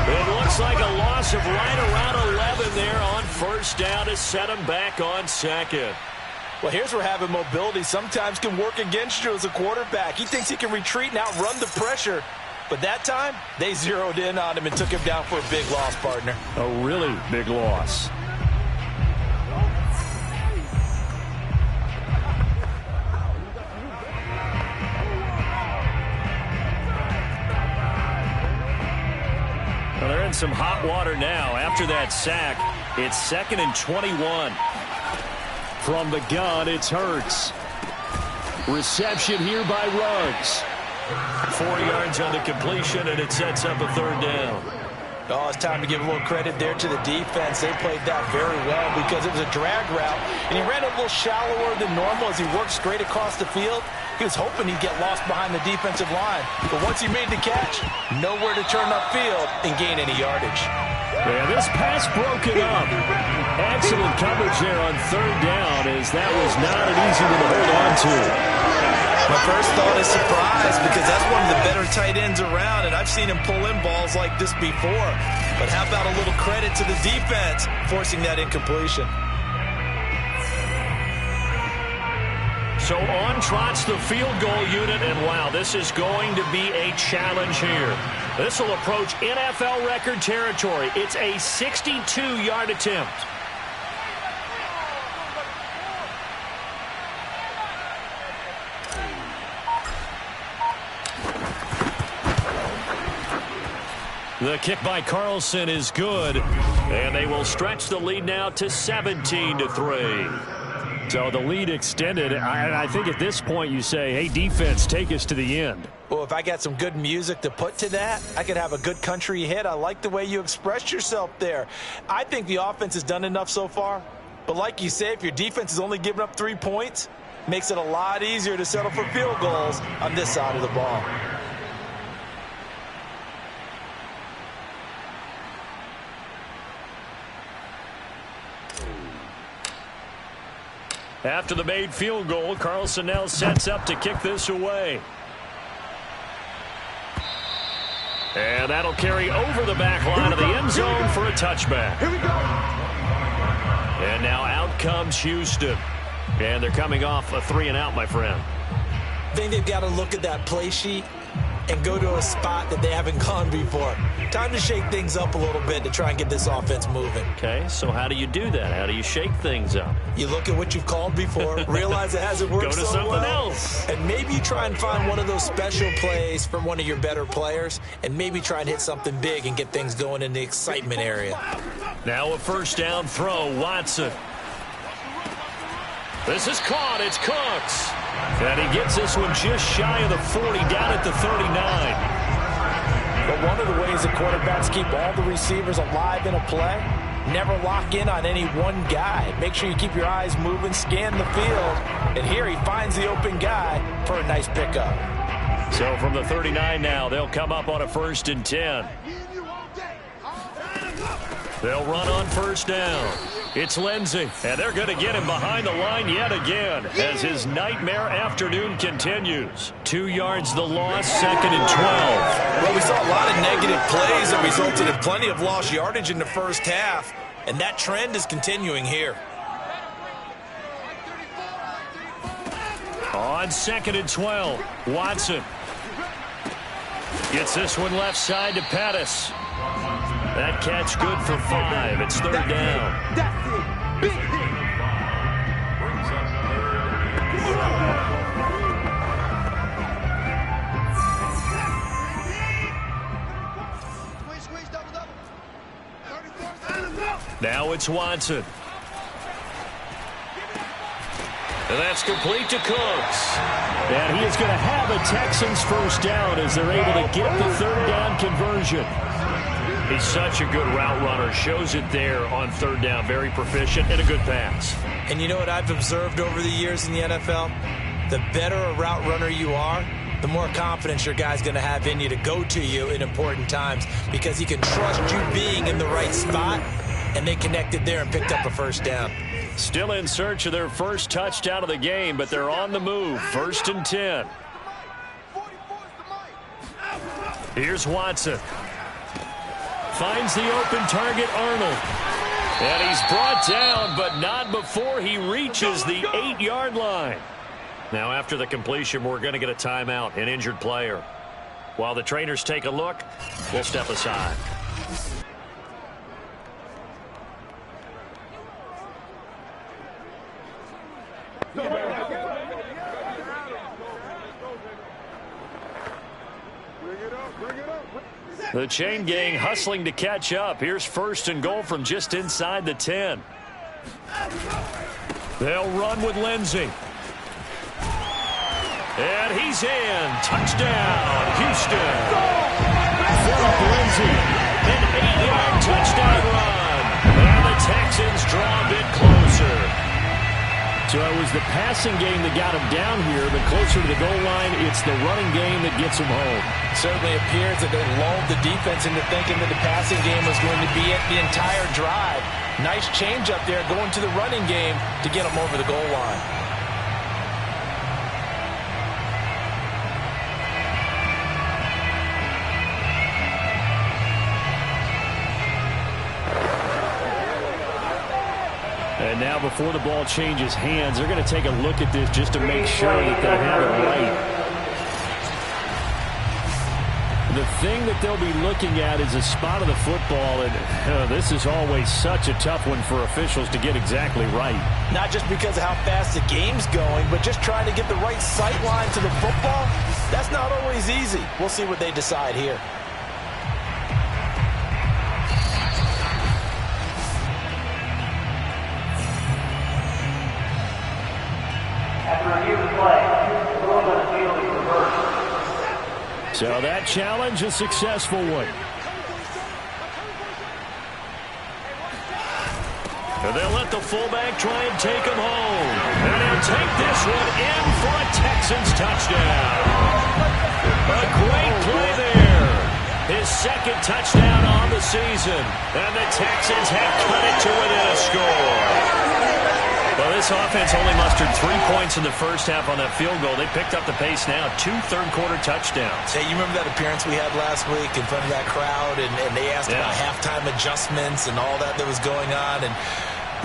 It looks like a loss of right around 11 there on first down to set him back on second. Well, here's where having mobility sometimes can work against you as a quarterback. He thinks he can retreat and outrun the pressure. But that time, they zeroed in on him and took him down for a big loss, partner. A really big loss. Well, they're in some hot water now. After that sack, it's 2nd and 21. From the gun, it's Hurts. Reception here by Ruggs. 4 yards on the completion, and it sets up a 3rd down. Oh, it's time to give a little credit there to the defense. They played that very well because it was a drag route, and he ran a little shallower than normal as he worked straight across the field. He was hoping he'd get lost behind the defensive line, but once he made the catch, nowhere to turn upfield and gain any yardage. Yeah, this pass broken up. Excellent coverage there on 3rd down, as that was not an easy one to hold on to. My first thought is surprise, because that's one of the better tight ends around, and I've seen him pull in balls like this before. But how about a little credit to the defense forcing that incompletion? So on trots the field goal unit, and wow, this is going to be a challenge here. This will approach NFL record territory. It's a 62-yard attempt. The kick by Carlson is good, and they will stretch the lead now to 17-3. So the lead extended. I think at this point you say, hey, defense, take us to the end. Well, if I got some good music to put to that, I could have a good country hit. I like the way you expressed yourself there. I think the offense has done enough so far. But like you say, if your defense is only giving up 3 points, makes it a lot easier to settle for field goals on this side of the ball. After the made field goal, Carlson now sets up to kick this away. And that'll carry over the back line of the end zone for a touchback. Here we go. And now out comes Houston. And they're coming off a 3-and-out, my friend. I think they've got to look at that play sheet and go to a spot that they haven't gone before. Time to shake things up a little bit to try and get this offense moving. Okay, so how do you do that? How do you shake things up? You look at what you've called before, realize it hasn't worked Go to so something well, else. and maybe you try and find one of those special plays from one of your better players, and maybe try and hit something big and get things going in the excitement area. Now a first down throw, Watson. This is caught, it's Cooks. And he gets this one just shy of the 40, down at the 39. But one of the ways that quarterbacks keep all the receivers alive in a play, never lock in on any one guy. Make sure you keep your eyes moving, scan the field. And here he finds the open guy for a nice pickup. So from the 39 now, they'll come up on a 1st and 10. They'll run on first down. It's Lindsey, and they're going to get him behind the line yet again as his nightmare afternoon continues. 2 yards the loss, 2nd and 12. Well, we saw a lot of negative plays that resulted in plenty of lost yardage in the first half, and that trend is continuing here. On 2nd and 12, Watson gets this one left side to Pettis. That catch good for 5. It's 3rd down. That's it. Big hit. Squeeze, double. Now it's Watson. And that's complete to Cooks. And he is going to have a Texans first down as they're able to get the 3rd down conversion. He's such a good route runner. Shows it there on 3rd down. Very proficient and a good pass. And you know what I've observed over the years in the NFL? The better a route runner you are, the more confidence your guy's going to have in you to go to you in important times because he can trust you being in the right spot, and they connected there and picked up a first down. Still in search of their first touchdown of the game, but they're on the move. 1st and 10. Here's Watson. Finds the open target, Arnold. And he's brought down, but not before he reaches the 8-yard line. Now, after the completion, we're going to get a timeout, an injured player. While the trainers take a look, we'll step aside. The chain gang hustling to catch up. Here's 1st and goal from just inside the 10. They'll run with Lindsey. And he's in. Touchdown, Houston. Philip Lindsey, an 8-yard touchdown run. And the Texans draw a bit closer. So it was the passing game that got him down here, but closer to the goal line, it's the running game that gets him home. Certainly appears that they lulled the defense into thinking that the passing game was going to be it the entire drive. Nice change up there going to the running game to get him over the goal line. And now before the ball changes hands, they're going to take a look at this just to make sure that they have it right. The thing that they'll be looking at is a spot of the football, and this is always such a tough one for officials to get exactly right. Not just because of how fast the game's going, but just trying to get the right sight line to the football. That's not always easy. We'll see what they decide here. So that challenge, a successful one. And they'll let the fullback try and take him home. And he'll take this one in for a Texans touchdown. A great play there. His 2nd touchdown on the season. And the Texans have cut it to within a score. Well, this offense only mustered 3 points in the first half on that field goal. They picked up the pace now. 2 third-quarter touchdowns. Hey, you remember that appearance we had last week in front of that crowd, and they asked about halftime adjustments and all that was going on, and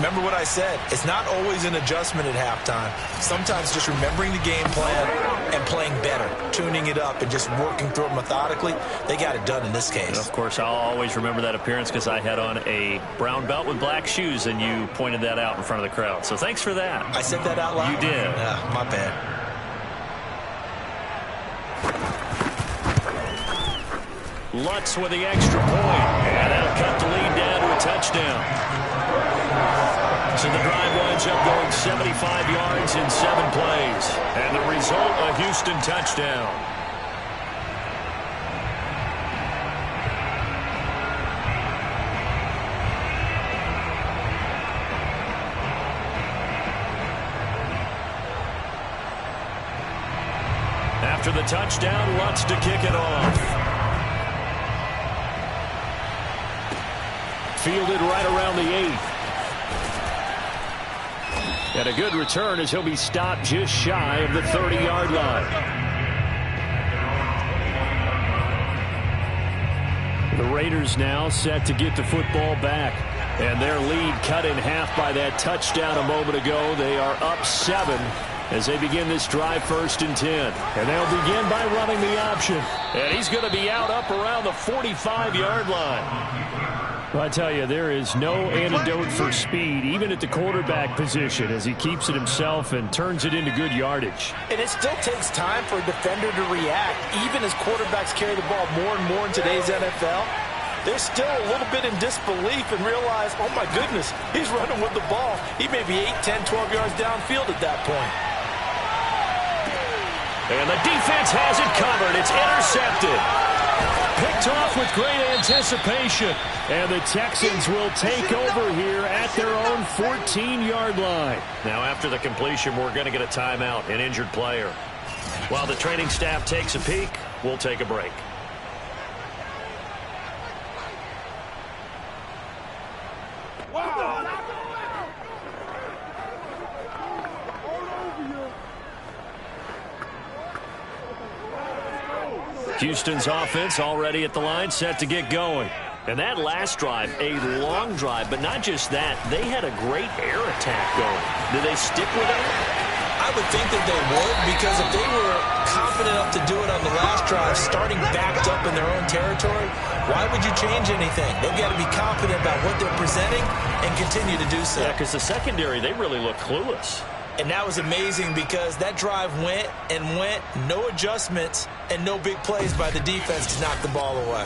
remember what I said. It's not always an adjustment at halftime. Sometimes just remembering the game plan and playing better, tuning it up and just working through it methodically. They got it done in this case. And of course, I'll always remember that appearance because I had on a brown belt with black shoes, and you pointed that out in front of the crowd. So thanks for that. I said that out loud? You did. Yeah, my bad. Lutz with the extra point. And that'll cut the lead down to a touchdown. So the drive winds up going 75 yards in 7 plays. And the result, a Houston touchdown. After the touchdown, Lutz to kick it off. Fielded right around the 8. And a good return as he'll be stopped just shy of the 30-yard line. The Raiders now set to get the football back. And their lead cut in half by that touchdown a moment ago. They are up 7 as they begin this drive 1st and 10. And they'll begin by running the option. And he's going to be out up around the 45-yard line. Well, I tell you, there is no antidote for speed, even at the quarterback position, as he keeps it himself and turns it into good yardage. And it still takes time for a defender to react, even as quarterbacks carry the ball more and more in today's NFL. They're still a little bit in disbelief and realize, oh my goodness, he's running with the ball. He may be 8, 10, 12 yards downfield at that point. And the defense has it covered. It's intercepted. Picked kicked off with great anticipation. And the Texans will take over here at their own 14-yard line. Now, after the completion, we're going to get a timeout, an injured player. While the training staff takes a peek, we'll take a break. Houston's offense already at the line, set to get going. And that last drive, a long drive, but not just that. They had a great air attack going. Do they stick with it? I would think that they would, because if they were confident enough to do it on the last drive, starting backed up in their own territory, why would you change anything? They've got to be confident about what they're presenting and continue to do so. Yeah, because the secondary, they really look clueless. And that was amazing because that drive went and went, no adjustments, and no big plays by the defense to knock the ball away.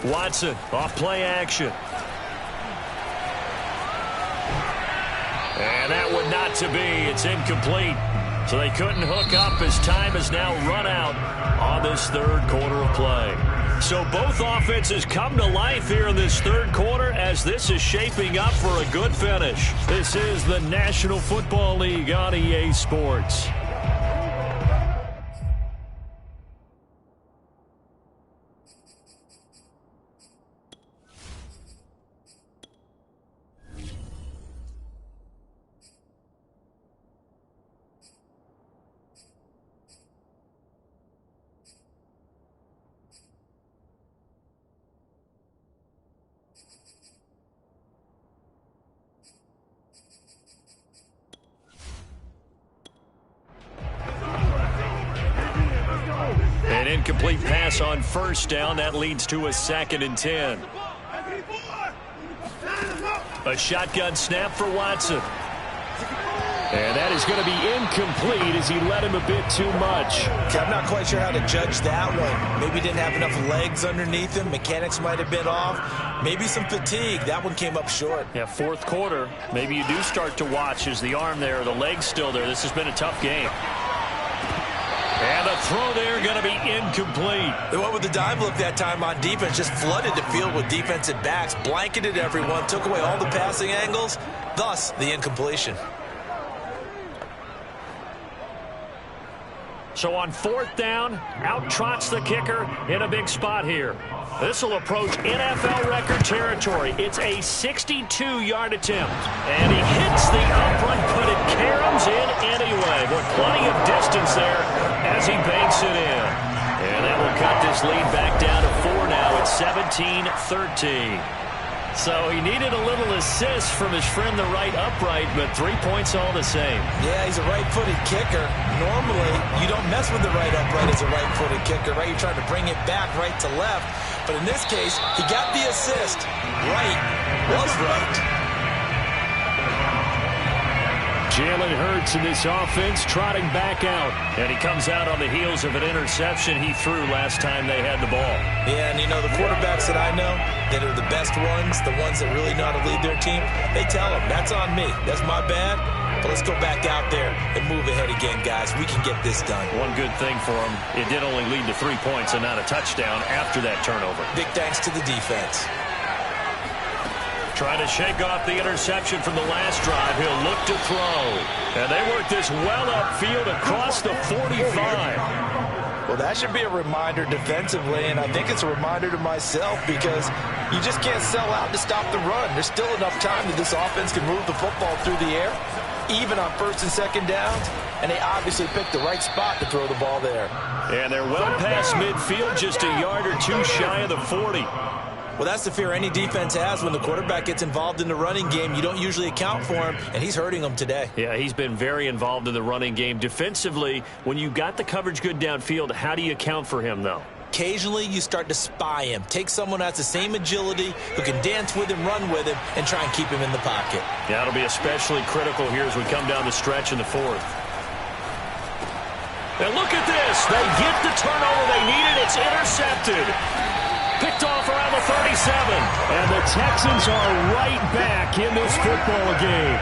Watson, off play action. And that one not to be. It's incomplete. So they couldn't hook up as time has now run out on this third quarter of play. So both offenses come to life here in this third quarter as this is shaping up for a good finish. This is the National Football League on EA Sports. An incomplete pass on first down. That leads to a 2nd and 10. A shotgun snap for Watson. And that is going to be incomplete as he led him a bit too much. I'm not quite sure how to judge that one. Maybe didn't have enough legs underneath him. Mechanics might have been off. Maybe some fatigue. That one came up short. Yeah, fourth quarter. Maybe you do start to watch. Is the arm there, the leg's still there? This has been a tough game. And the throw there going to be incomplete. They went with the dime look that time on defense, just flooded the field with defensive backs, blanketed everyone, took away all the passing angles, thus the incompletion. So on fourth down, out trots the kicker in a big spot here. This will approach NFL record territory. It's a 62-yard attempt. And he hits the upright, but it caroms in anyway. But plenty of distance there as he banks it in. And that will cut this lead back down to 4 now. It's 17-13. So he needed a little assist from his friend the right upright, but 3 points all the same. Yeah, he's a right-footed kicker. Normally, you don't mess with the right upright as a right-footed kicker, right? You're trying to bring it back right to left. But in this case, he got the assist. Right was right. Jalen Hurts in this offense trotting back out. And he comes out on the heels of an interception he threw last time they had the ball. Yeah, and you know, the quarterbacks that I know that are the best ones, the ones that really know how to lead their team, they tell them, that's on me. That's my bad. But let's go back out there and move ahead again, guys. We can get this done. One good thing for him, it did only lead to 3 points and not a touchdown after that turnover. Big thanks to the defense. Trying to shake off the interception from the last drive. He'll look to throw. And they work this well upfield across the 45. Well, that should be a reminder defensively, and I think it's a reminder to myself because you just can't sell out to stop the run. There's still enough time that this offense can move the football through the air, even on first and second downs, and they obviously picked the right spot to throw the ball there. And they're well past midfield, just a yard or two shy of the 40. Well, that's the fear any defense has when the quarterback gets involved in the running game. You don't usually account for him, and he's hurting them today. Yeah, he's been very involved in the running game. Defensively, when you got the coverage good downfield, how do you account for him, though? Occasionally, you start to spy him. Take someone who has the same agility, who can dance with him, run with him, and try and keep him in the pocket. Yeah, it'll be especially critical here as we come down the stretch in the fourth. And look at this. They get the turnover they needed. It's intercepted. Picked off around the 37. And the Texans are right back in this football game.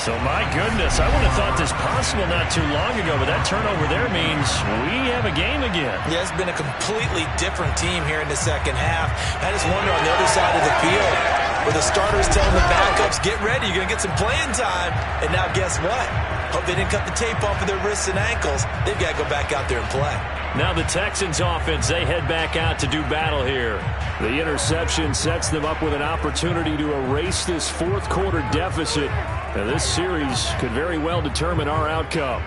So, my goodness, I wouldn't have thought this possible not too long ago, but that turnover there means we have a game again. Yeah, it's been a completely different team here in the second half. I just wonder on the other side of the field, where the starters telling the backups, get ready, you're going to get some playing time. And now guess what? Hope they didn't cut the tape off of their wrists and ankles. They've got to go back out there and play. Now the Texans offense, they head back out to do battle here. The interception sets them up with an opportunity to erase this fourth quarter deficit. Now this series could very well determine our outcome.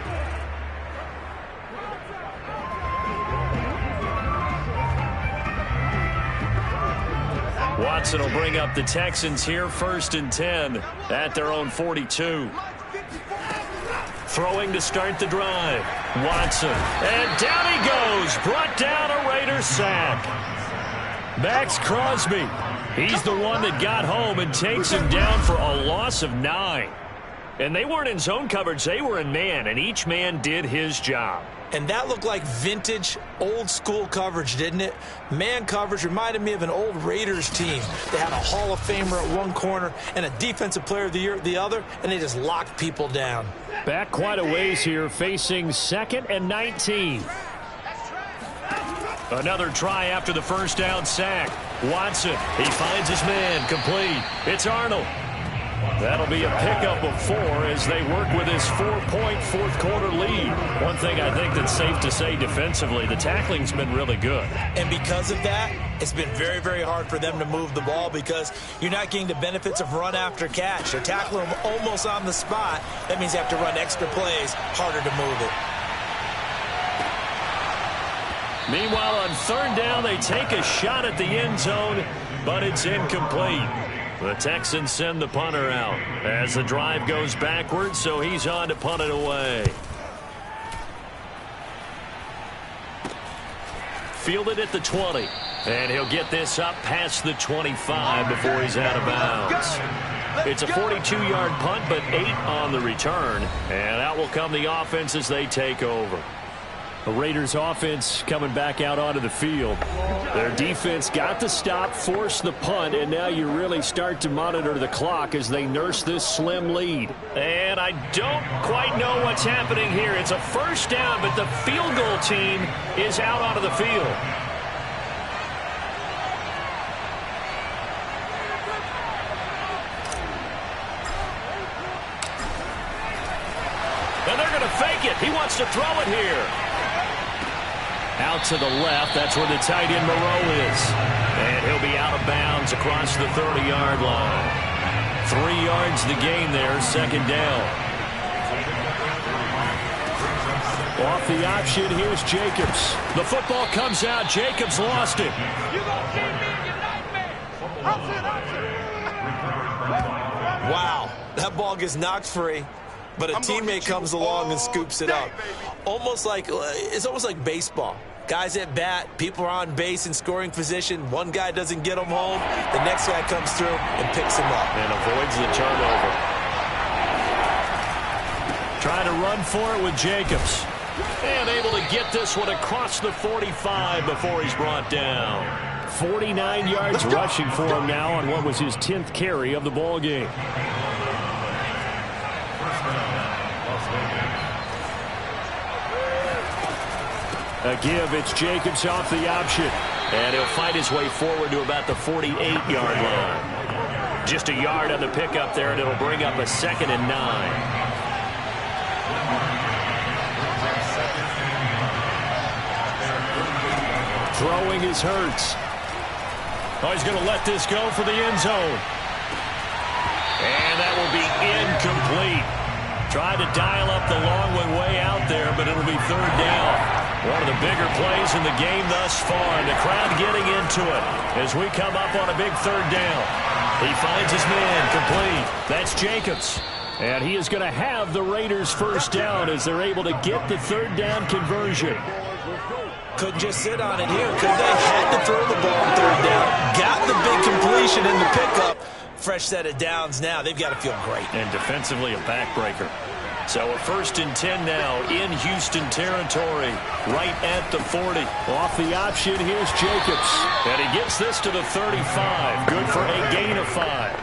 Watson will bring up the Texans here, 1st and 10 at their own 42. Throwing to start the drive. Watson. And down he goes. Brought down a Raider sack. Max Crosby. He's the one that got home and takes him down for a loss of 9. And they weren't in zone coverage. They were in man, and each man did his job. And that looked like vintage, old-school coverage, didn't it? Man coverage reminded me of an old Raiders team. They had a Hall of Famer at one corner and a Defensive Player of the Year at the other, and they just locked people down. Back quite a ways here, facing 2nd and 19. Another try after the first down sack. Watson, he finds his man, complete. It's Arnold. That'll be a pickup of 4 as they work with this 4-point fourth quarter lead. One thing I think that's safe to say defensively, the tackling's been really good. And because of that, it's been very, very hard for them to move the ball because you're not getting the benefits of run after catch. They're tackling them almost on the spot. That means you have to run extra plays, harder to move it. Meanwhile, on 3rd down, they take a shot at the end zone, but it's incomplete. The Texans send the punter out as the drive goes backwards, so he's on to punt it away. Fielded at the 20, and he'll get this up past the 25 before he's out of bounds. It's a 42-yard punt, but 8 on the return, and out will come the offense as they take over. The Raiders offense coming back out onto the field. Their defense got the stop, forced the punt, and now you really start to monitor the clock as they nurse this slim lead. And I don't quite know what's happening here. It's a first down, but the field goal team is out onto the field. And they're going to fake it. He wants to throw it here. Out to the left, that's where the tight end Moreau is. And he'll be out of bounds across the 30-yard line. 3 yards the gain there, 2nd down. Off the option, here's Jacobs. The football comes out, Jacobs lost it. Wow, that ball gets knocked free. But a teammate comes along and scoops it up. It's almost like baseball. Guys at bat, people are on base in scoring position. One guy doesn't get him home. The next guy comes through and picks him up. And avoids the turnover. Trying to run for it with Jacobs. And able to get this one across the 45 before he's brought down. 49 yards rushing for him now on what was his 10th carry of the ball game. A give, it's Jacobs off the option. And he'll fight his way forward to about the 48-yard line. Just a yard on the pickup there, and it'll bring up a 2nd and 9. Throwing is Hurts. Oh, he's going to let this go for the end zone. And that will be incomplete. Tried to dial up the long one way out there, but it'll be 3rd down. One of the bigger plays in the game thus far. And the crowd getting into it as we come up on a big 3rd down. He finds his man complete. That's Jacobs. And he is going to have the Raiders' 1st down as they're able to get the 3rd down conversion. Couldn't just sit on it here, could they? Had to throw the ball on 3rd down. Got the big completion in the pickup. Fresh set of downs now. They've got to feel great. And defensively a backbreaker. So a 1st and 10 now in Houston territory, right at the 40. Off the option, here's Jacobs. And he gets this to the 35. Good for a gain of 5.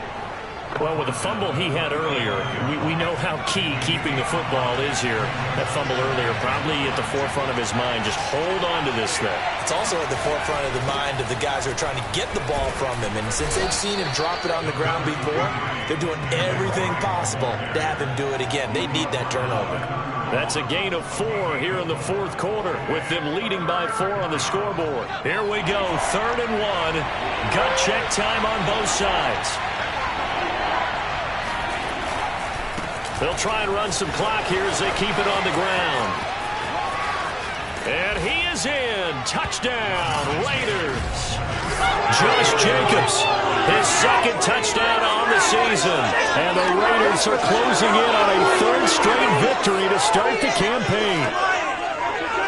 Well, with the fumble he had earlier, we know how key keeping the football is here. That fumble earlier probably at the forefront of his mind. Just hold on to this thing. It's also at the forefront of the mind of the guys who are trying to get the ball from him. And since they've seen him drop it on the ground before, they're doing everything possible to have him do it again. They need that turnover. That's a gain of 4 here in the fourth quarter, with them leading by 4 on the scoreboard. Here we go, 3rd and 1. Gut check time on both sides. They'll try and run some clock here as they keep it on the ground. And he is in. Touchdown, Raiders. Josh Jacobs, his second touchdown on the season. And the Raiders are closing in on a 3rd straight victory to start the campaign.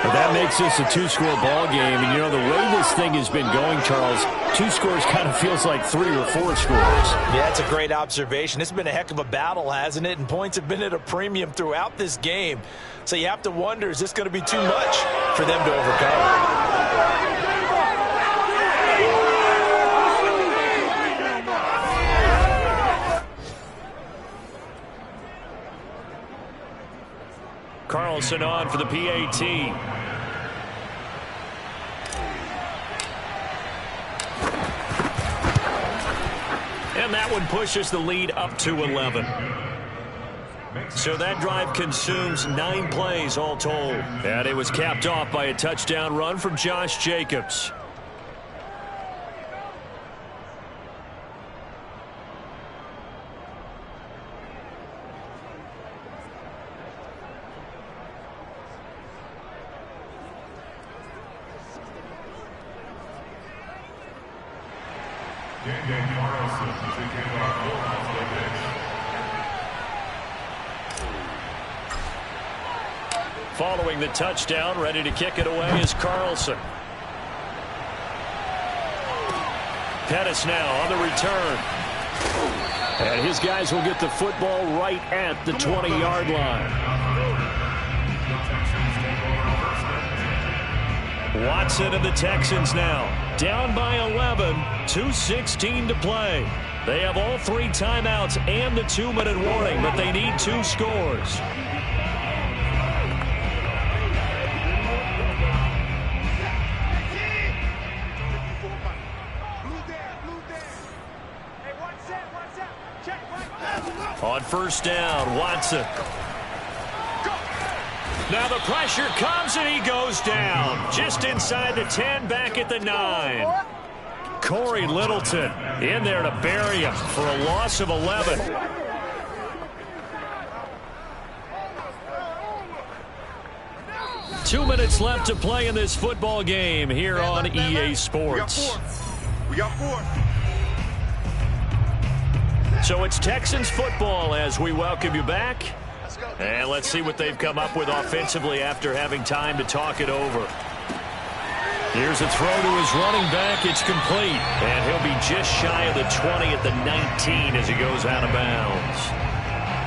But that makes this a 2-score ball game. And, you know, the way this thing has been going, Charles, 2 scores kind of feels like 3 or 4 scores. Yeah, that's a great observation. It's been a heck of a battle, hasn't it? And points have been at a premium throughout this game. So you have to wonder, is this going to be too much for them to overcome? Carlson on for the PAT. And that one pushes the lead up to 11. So that drive consumes 9 plays all told. And it was capped off by a touchdown run from Josh Jacobs. Following the touchdown, ready to kick it away is Carlson. Pettis now on the return. And his guys will get the football right at the 20-yard line. Watson and the Texans now down by 11, 2:16 to play. They have all 3 timeouts and the 2-minute warning, but they need 2 scores. On first down, Watson. Now the pressure comes and he goes down. Just inside the 10, back at the 9. Corey Littleton in there to bury him for a loss of 11. Two minutes left to play in this football game here on EA Sports. We got 4. So it's Texans football as we welcome you back. And let's see what they've come up with offensively after having time to talk it over. Here's a throw to his running back. It's complete. And he'll be just shy of the 20 at the 19 as he goes out of bounds.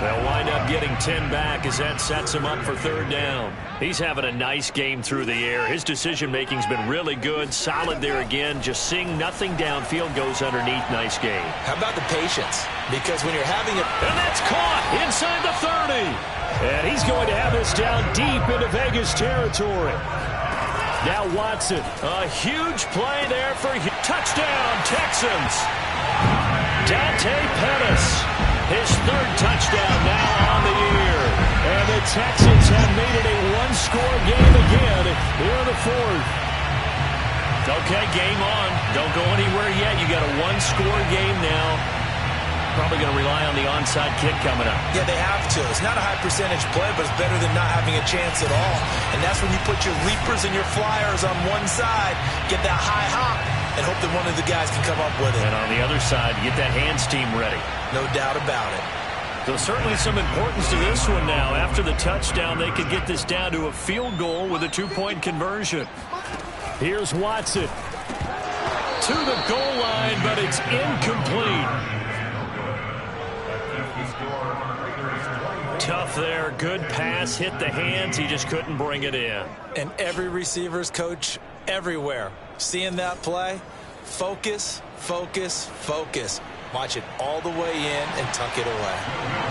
They'll wind up getting 10 back as that sets him up for 3rd down. He's having a nice game through the air. His decision-making's been really good. Solid there again. Just seeing nothing downfield goes underneath. Nice game. How about the patience? Because when you're having a... And that's caught inside the 30. And he's going to have this down deep into Vegas territory. Now Watson. A huge play there for touchdown, Texans. Dante Pettis. His 3rd touchdown now on the year. And the Texans have made it a 1-score game again here in the 4th. Okay, game on. Don't go anywhere yet. You got a 1-score game now. Probably going to rely on the onside kick coming up. Yeah, they have to. It's not a high percentage play, but it's better than not having a chance at all. And that's when you put your leapers and your flyers on one side, get that high hop, and hope that one of the guys can come up with it. And on the other side, get that hands team ready. No doubt about it. So certainly some importance to this one now. After the touchdown, they could get this down to a field goal with a 2-point conversion. Here's Watson. To the goal line, but it's incomplete. Tough there. Good pass. Hit the hands. He just couldn't bring it in. And every receiver's coach everywhere. Seeing that play, focus, focus, focus. Watch it all the way in and tuck it away.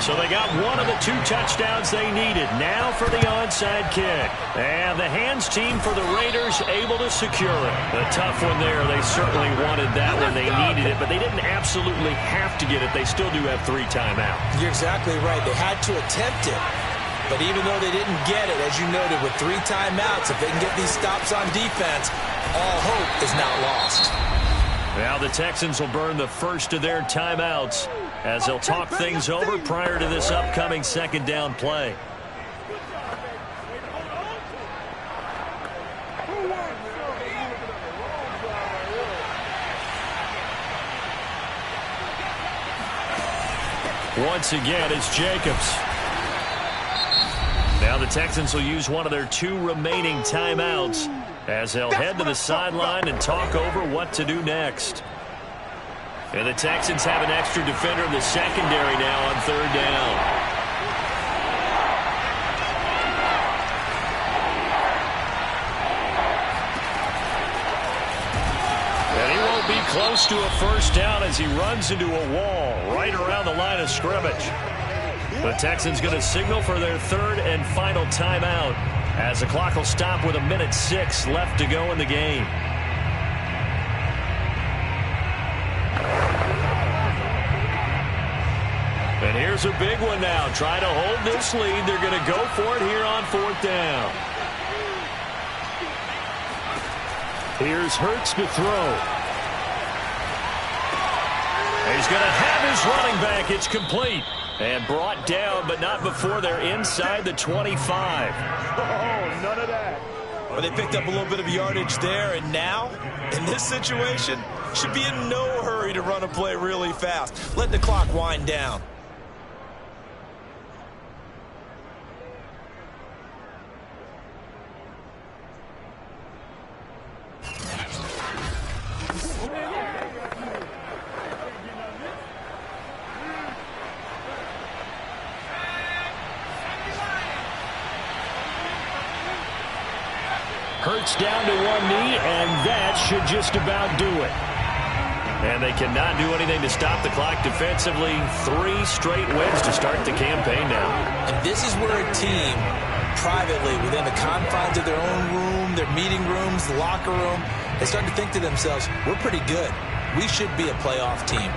So they got one of the 2 touchdowns they needed. Now for the onside kick. And the hands team for the Raiders able to secure it. A tough one there. They certainly wanted that when they needed it, but they didn't absolutely have to get it. They still do have 3 timeouts. You're exactly right. They had to attempt it. But even though they didn't get it, as you noted, with 3 timeouts, if they can get these stops on defense, all hope is not lost. Now the Texans will burn the first of their timeouts as they'll talk things over prior to this upcoming second down play. Once again, it's Jacobs. Now the Texans will use one of their 2 remaining timeouts as they'll head to the sideline and talk over what to do next. And the Texans have an extra defender in the secondary now on 3rd down. And he won't be close to a first down as he runs into a wall right around the line of scrimmage. The Texans going to signal for their 3rd and final timeout as the clock will stop with 1:06 left to go in the game. And here's a big one now. Trying to hold this lead. They're going to go for it here on 4th down. Here's Hurts to throw. He's going to have his running back. It's complete. And brought down, but not before they're inside the 25. Oh, none of that. Well, they picked up a little bit of yardage there, and now, in this situation, should be in no hurry to run a play really fast. Let the clock wind down. Hurts down to one knee, and that should just about do it. And they cannot do anything to stop the clock defensively. 3 straight wins to start the campaign now. And this is where a team, privately, within the confines of their own room, their meeting rooms, the locker room, they start to think to themselves, we're pretty good. We should be a playoff team.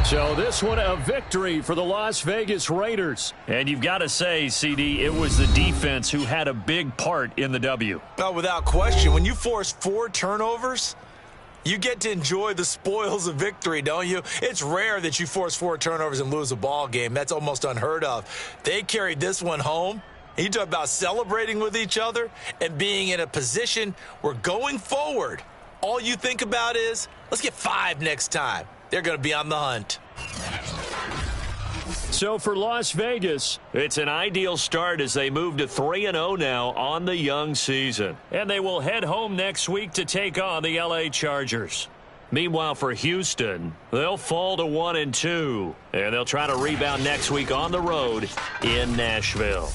So this one a victory for the Las Vegas Raiders. And you've got to say, CD, it was the defense who had a big part in the W. Oh, without question. When you force 4 turnovers, you get to enjoy the spoils of victory, don't you? It's rare that you force 4 turnovers and lose a ball game. That's almost unheard of. They carried this one home. You talk about celebrating with each other and being in a position where going forward, all you think about is, let's get 5 next time. They're going to be on the hunt. So for Las Vegas, it's an ideal start as they move to 3-0 now on the young season. And they will head home next week to take on the LA Chargers. Meanwhile, for Houston, they'll fall to 1-2. And they'll try to rebound next week on the road in Nashville.